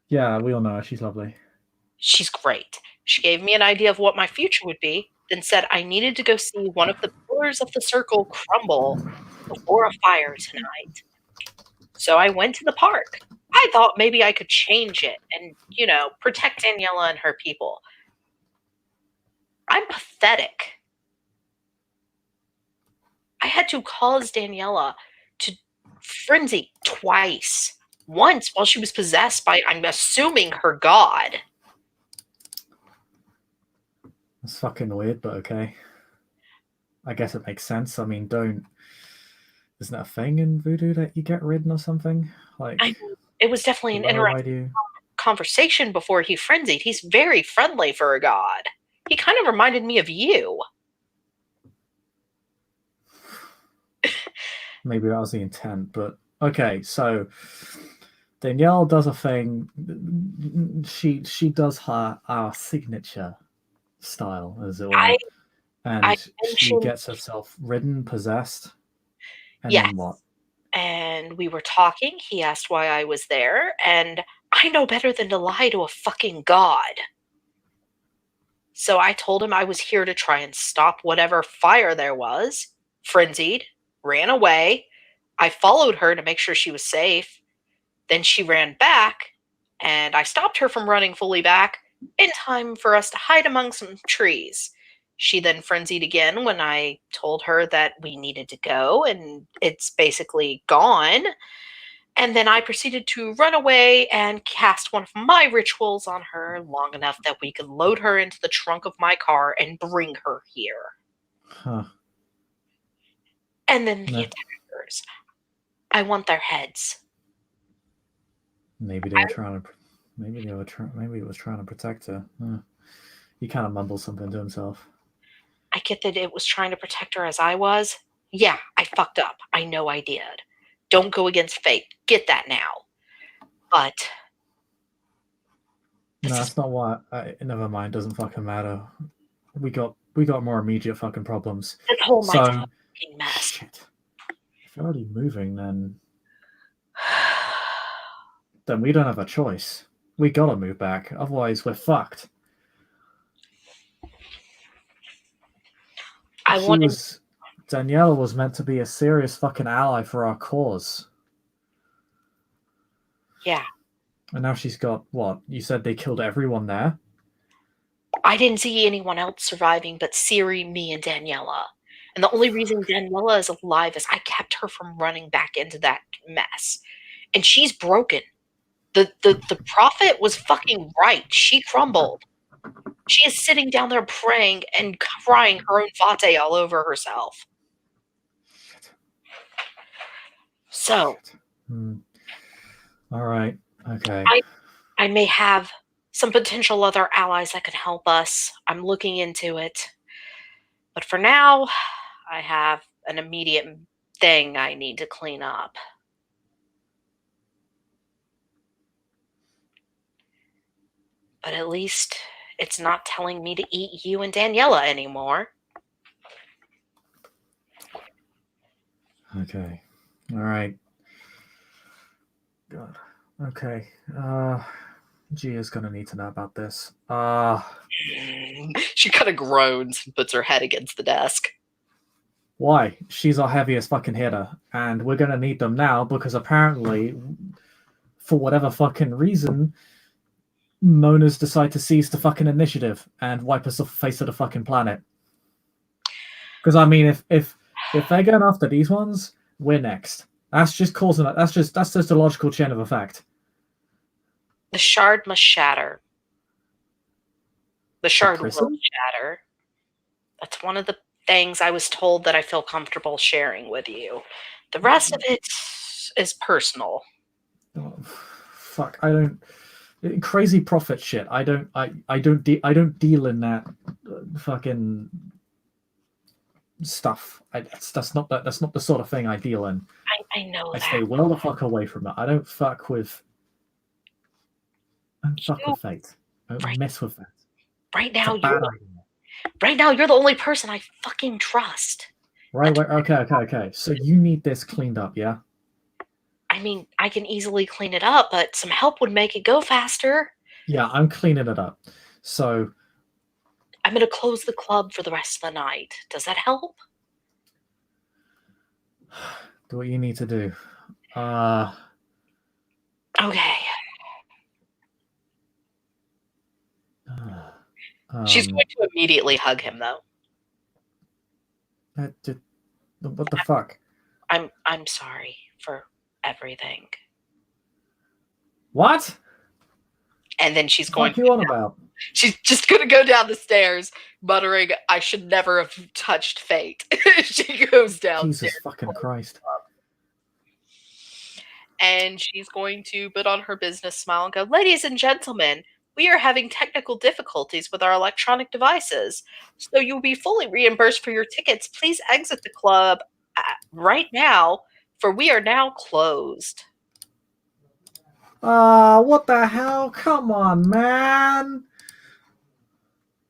Yeah, we all know her. She's lovely. She's great. She gave me an idea of what my future would be, then said I needed to go see one of the pillars of the circle crumble before a fire tonight. So I went to the park. I thought maybe I could change it and, protect Daniela and her people. I'm pathetic. I had to cause Daniela to frenzy twice. Once while she was possessed by, I'm assuming, her god. That's fucking weird, but okay. I guess it makes sense. I mean, isn't that a thing in voodoo that you get ridden or something? Like, it was definitely an interesting conversation before he frenzied. He's very friendly for a god. He kind of reminded me of you. Maybe that was the intent, but okay. So Danielle does a thing. She does our signature style, as it were, and she gets herself ridden, possessed, and then what? And we were talking. He asked why I was there, and I know better than to lie to a fucking god. So I told him I was here to try and stop whatever fire there was. Frenzied, ran away. I followed her to make sure she was safe. Then she ran back, and I stopped her from running fully back in time for us to hide among some trees. She then frenzied again when I told her that we needed to go, and it's basically gone. And then I proceeded to run away and cast one of my rituals on her long enough that we could load her into the trunk of my car and bring her here. Huh. And then the attackers. I want their heads. Maybe it was trying to protect her. He kind of mumbles something to himself. I get that it was trying to protect her as I was. Yeah, I fucked up. I know I did. Don't go against fate. Get that now. But no, that's not why. Never mind. Doesn't fucking matter. We got more immediate fucking problems. This whole night's a fucking mess. Shit. If you're already moving, then we don't have a choice. We gotta move back. Otherwise, we're fucked. Daniela was meant to be a serious fucking ally for our cause. Yeah. And now she's got what? You said they killed everyone there? I didn't see anyone else surviving but Siri, me, and Daniela. And the only reason Daniela is alive is I kept her from running back into that mess. And she's broken. The prophet was fucking right. She crumbled. She is sitting down there praying and crying her own vate all over herself. So Shit. All right. Okay. I may have some potential other allies that could help us. I'm looking into it. But for now, I have an immediate thing I need to clean up. But at least it's not telling me to eat you and Daniela anymore. Okay. All right. God. Okay. Gia's gonna need to know about this. She kind of groans and puts her head against the desk. Why? She's our heaviest fucking hitter, and we're gonna need them now because apparently, for whatever fucking reason, Mona's decide to seize the fucking initiative and wipe us off the face of the fucking planet. Because I mean, if they're going after these ones, we're next. That's just causing it. That's just a logical chain of effect. The shard must shatter. The shard will Prison? shatter. That's one of the things I was told that I feel comfortable sharing with you. The rest of it is personal. Oh, fuck, I don't. Crazy profit shit. I don't deal in that fucking stuff. That's not the sort of thing I deal in. I know I that. stay well the fuck away from it. I don't fuck with. I don't fuck with fate. I don't Right, mess with that. right It's a now, bad idea. right now, you're the only person I fucking trust. Right. Okay. So you need this cleaned up, yeah? I mean, I can easily clean it up, but some help would make it go faster. Yeah, I'm cleaning it up. So I'm gonna close the club for the rest of the night. Does that help? do what you need to do. Okay. She's Um, going to immediately hug him, though. what the fuck? I'm sorry for everything. What? And then she's The going. fuck you on about? She's just gonna go down the stairs, muttering, "I should never have touched fate." She goes downstairs. Jesus fucking Christ. And she's going to put on her business smile and go, "Ladies and gentlemen, we are having technical difficulties with our electronic devices. So you'll be fully reimbursed for your tickets. Please exit the club right now, for we are now closed." What the hell? Come on, man.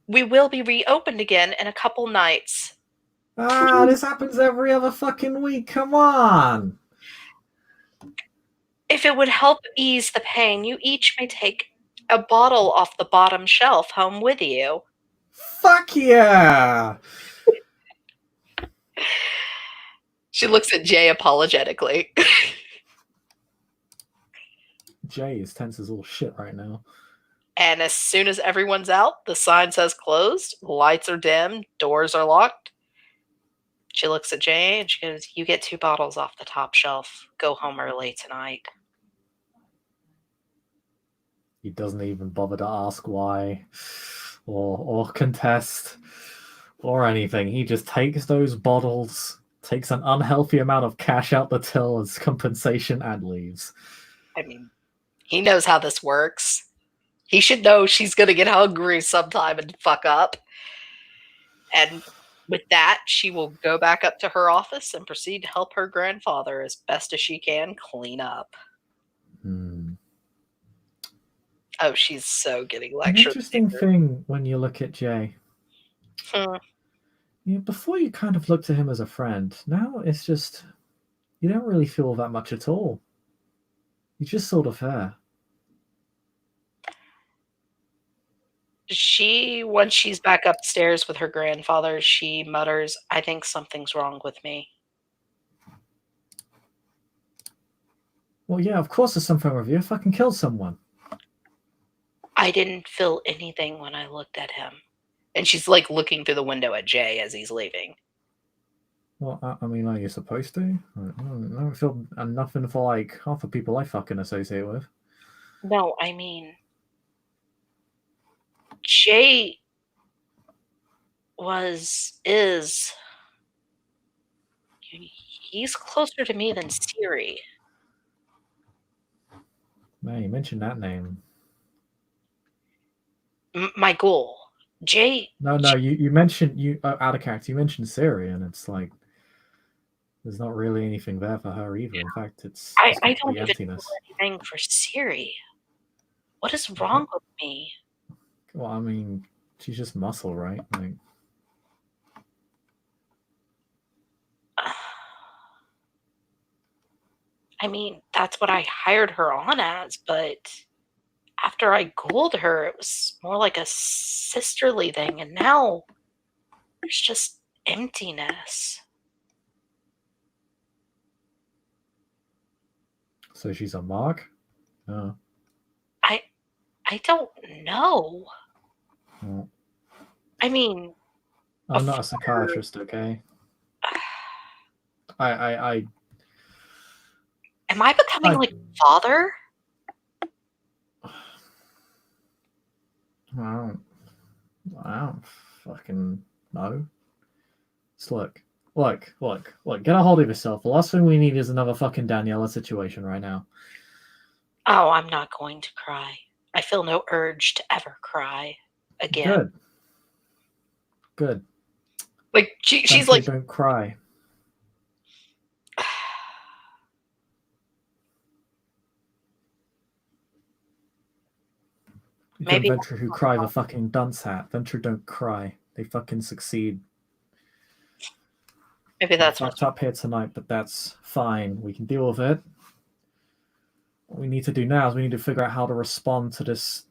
We will be reopened again in a couple nights. This happens every other fucking week. Come on. If it would help ease the pain, you each may take a bottle off the bottom shelf home with you. Fuck yeah. She looks at Jay apologetically. Jay is tense as all shit right now. And as soon as everyone's out, the sign says closed, lights are dim, doors are locked. She looks at Jay and she goes, "You get 2 bottles off the top shelf. Go home early tonight." He doesn't even bother to ask why or contest or anything. He just takes those bottles, takes an unhealthy amount of cash out the till as compensation, and leaves. I mean, he knows how this works. He should know she's going to get hungry sometime and fuck up. And with that, she will go back up to her office and proceed to help her grandfather as best as she can clean up. Oh, she's so getting An lectured. interesting thing when you look at Jay. Before you kind of looked at him as a friend. Now it's just you don't really feel that much at all. You just sort of there. Once she's back upstairs with her grandfather, she mutters, "I think something's wrong with me." Well, yeah, of course there's something with you. I fucking killed someone. I didn't feel anything when I looked at him. And she's, like, looking through the window at Jay as he's leaving. Well, I mean, are you supposed to? I don't feel nothing for like half the people I fucking associate with. No, I mean, Jay is he's closer to me than Siri. Man, you mentioned that name. My goal. Jay No, you mentioned you out of character. You mentioned Siri, and it's like there's not really anything there for her either. In fact, it's just I don't complete even do emptiness. anything for Siri. What is What? wrong with me? Well, I mean, she's just muscle, right? Like, I mean, that's what I hired her on as, but after I Googled her, it was more like a sisterly thing, and now there's just emptiness. so she's a mark. Oh, I I don't know. well, I mean, I'm not a before psychiatrist, okay? I am I becoming I like father? I don't, I don't fucking know. Just look. Get a hold of yourself. The last thing we need is another fucking Daniela situation right now. Oh, I'm not going to cry. I feel no urge to ever cry again. Good, good. Like she's Eventually, like, don't cry. You got maybe Venture who cry the fucking dunce hat. Venture don't cry. They fucking succeed. maybe We that's what's fucked up here tonight, but that's fine. We can deal with it. What we need to do now is we need to figure out how to respond to this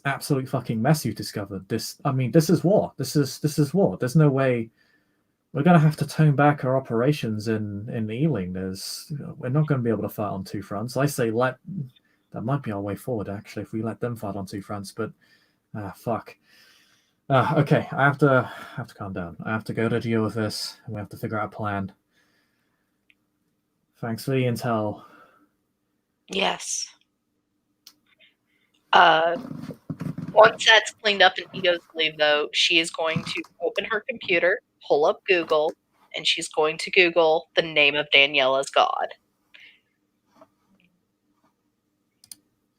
absolute fucking mess you discovered. This is war. This is war. There's no way we're gonna have to tone back our operations in Ealing. We're not going to be able to fight on two fronts. I say that might be our way forward actually if we let them fight on two fronts. But fuck. Okay, I have to calm down. I have to go to deal with this, and we have to figure out a plan. Thanks for the intel. yes. Uh, Once that's cleaned up and he goes to leave, though, she is going to open her computer, pull up Google, and she's going to Google the name of Daniela's god.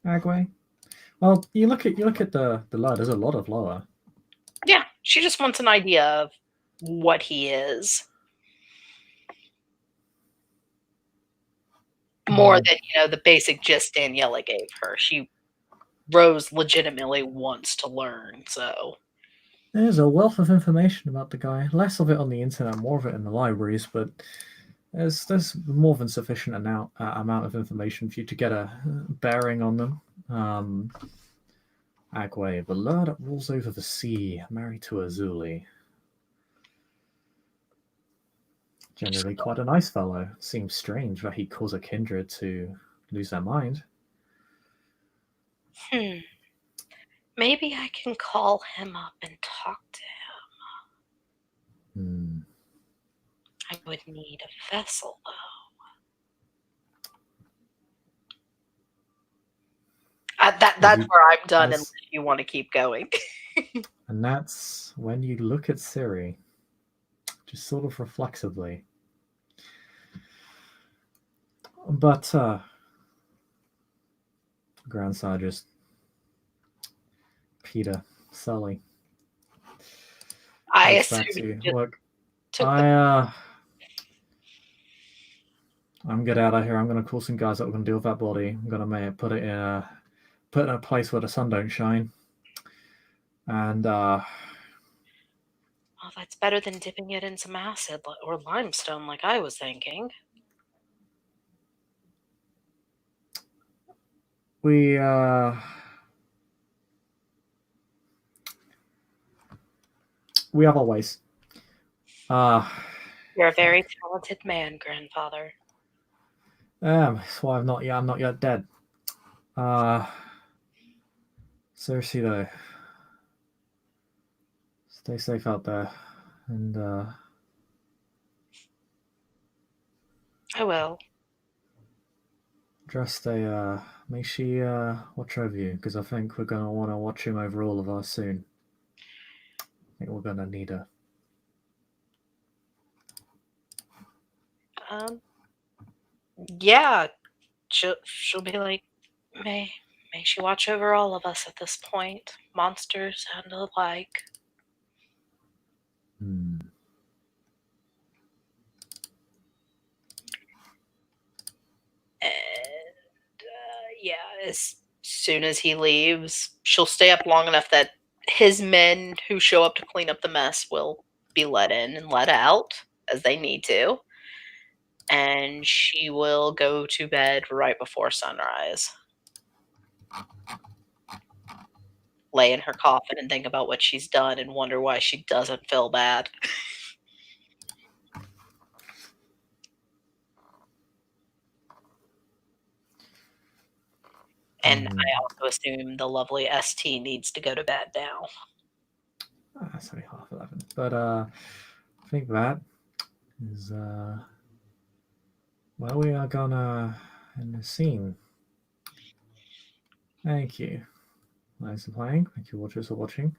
Agway. Well, you look at the lower. There's a lot of lower. Yeah, she just wants an idea of what he is. More Mm. than, the basic gist Daniela gave her. Rose legitimately wants to learn, so. There's a wealth of information about the guy. Less of it on the internet, more of it in the libraries, but there's more than sufficient amount of information for you to get a bearing on them. Agway, the lure that rules over the sea, married to Azuli. Generally quite a nice fellow. Seems strange that he'd cause a kindred to lose their mind. Maybe I can call him up and talk to him. Hmm. I would need a vessel, though. That's where I'm done unless you want to keep going. And that's when you look at Siri, just sort of reflexively. But Grand Sergeant Peter Sully I looks assume back to you. you Look, took the. I'm gonna get out of here. I'm gonna call some guys that are gonna deal with that body. I'm gonna put it in a place where the sun don't shine. And Well, that's better than dipping it in some acid or limestone, like I was thinking. we we have our ways. You're a Fuck. very talented man, grandfather. That's why I'm not yet dead. Uh, seriously though, stay safe out there, and I will. just stay. Make sure you watch over you, because I think we're gonna want to watch him over all of us soon. I think we're gonna need her. Um, yeah, she'll be like, may may she watch over all of us at this point, monsters and the like. Hmm. And yeah, as soon as he leaves, she'll stay up long enough that his men who show up to clean up the mess will be let in and let out as they need to. And she will go to bed right before sunrise. Lay in her coffin and think about what she's done and wonder why she doesn't feel bad. And Hmm. I also assume the lovely ST needs to go to bed now. It's only 11:30, but I think that is where we are gonna end the scene. Thank you. Nice for playing. Thank you, watchers, for watching.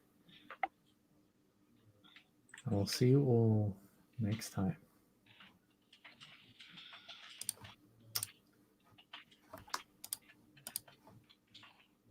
I will see you all next time.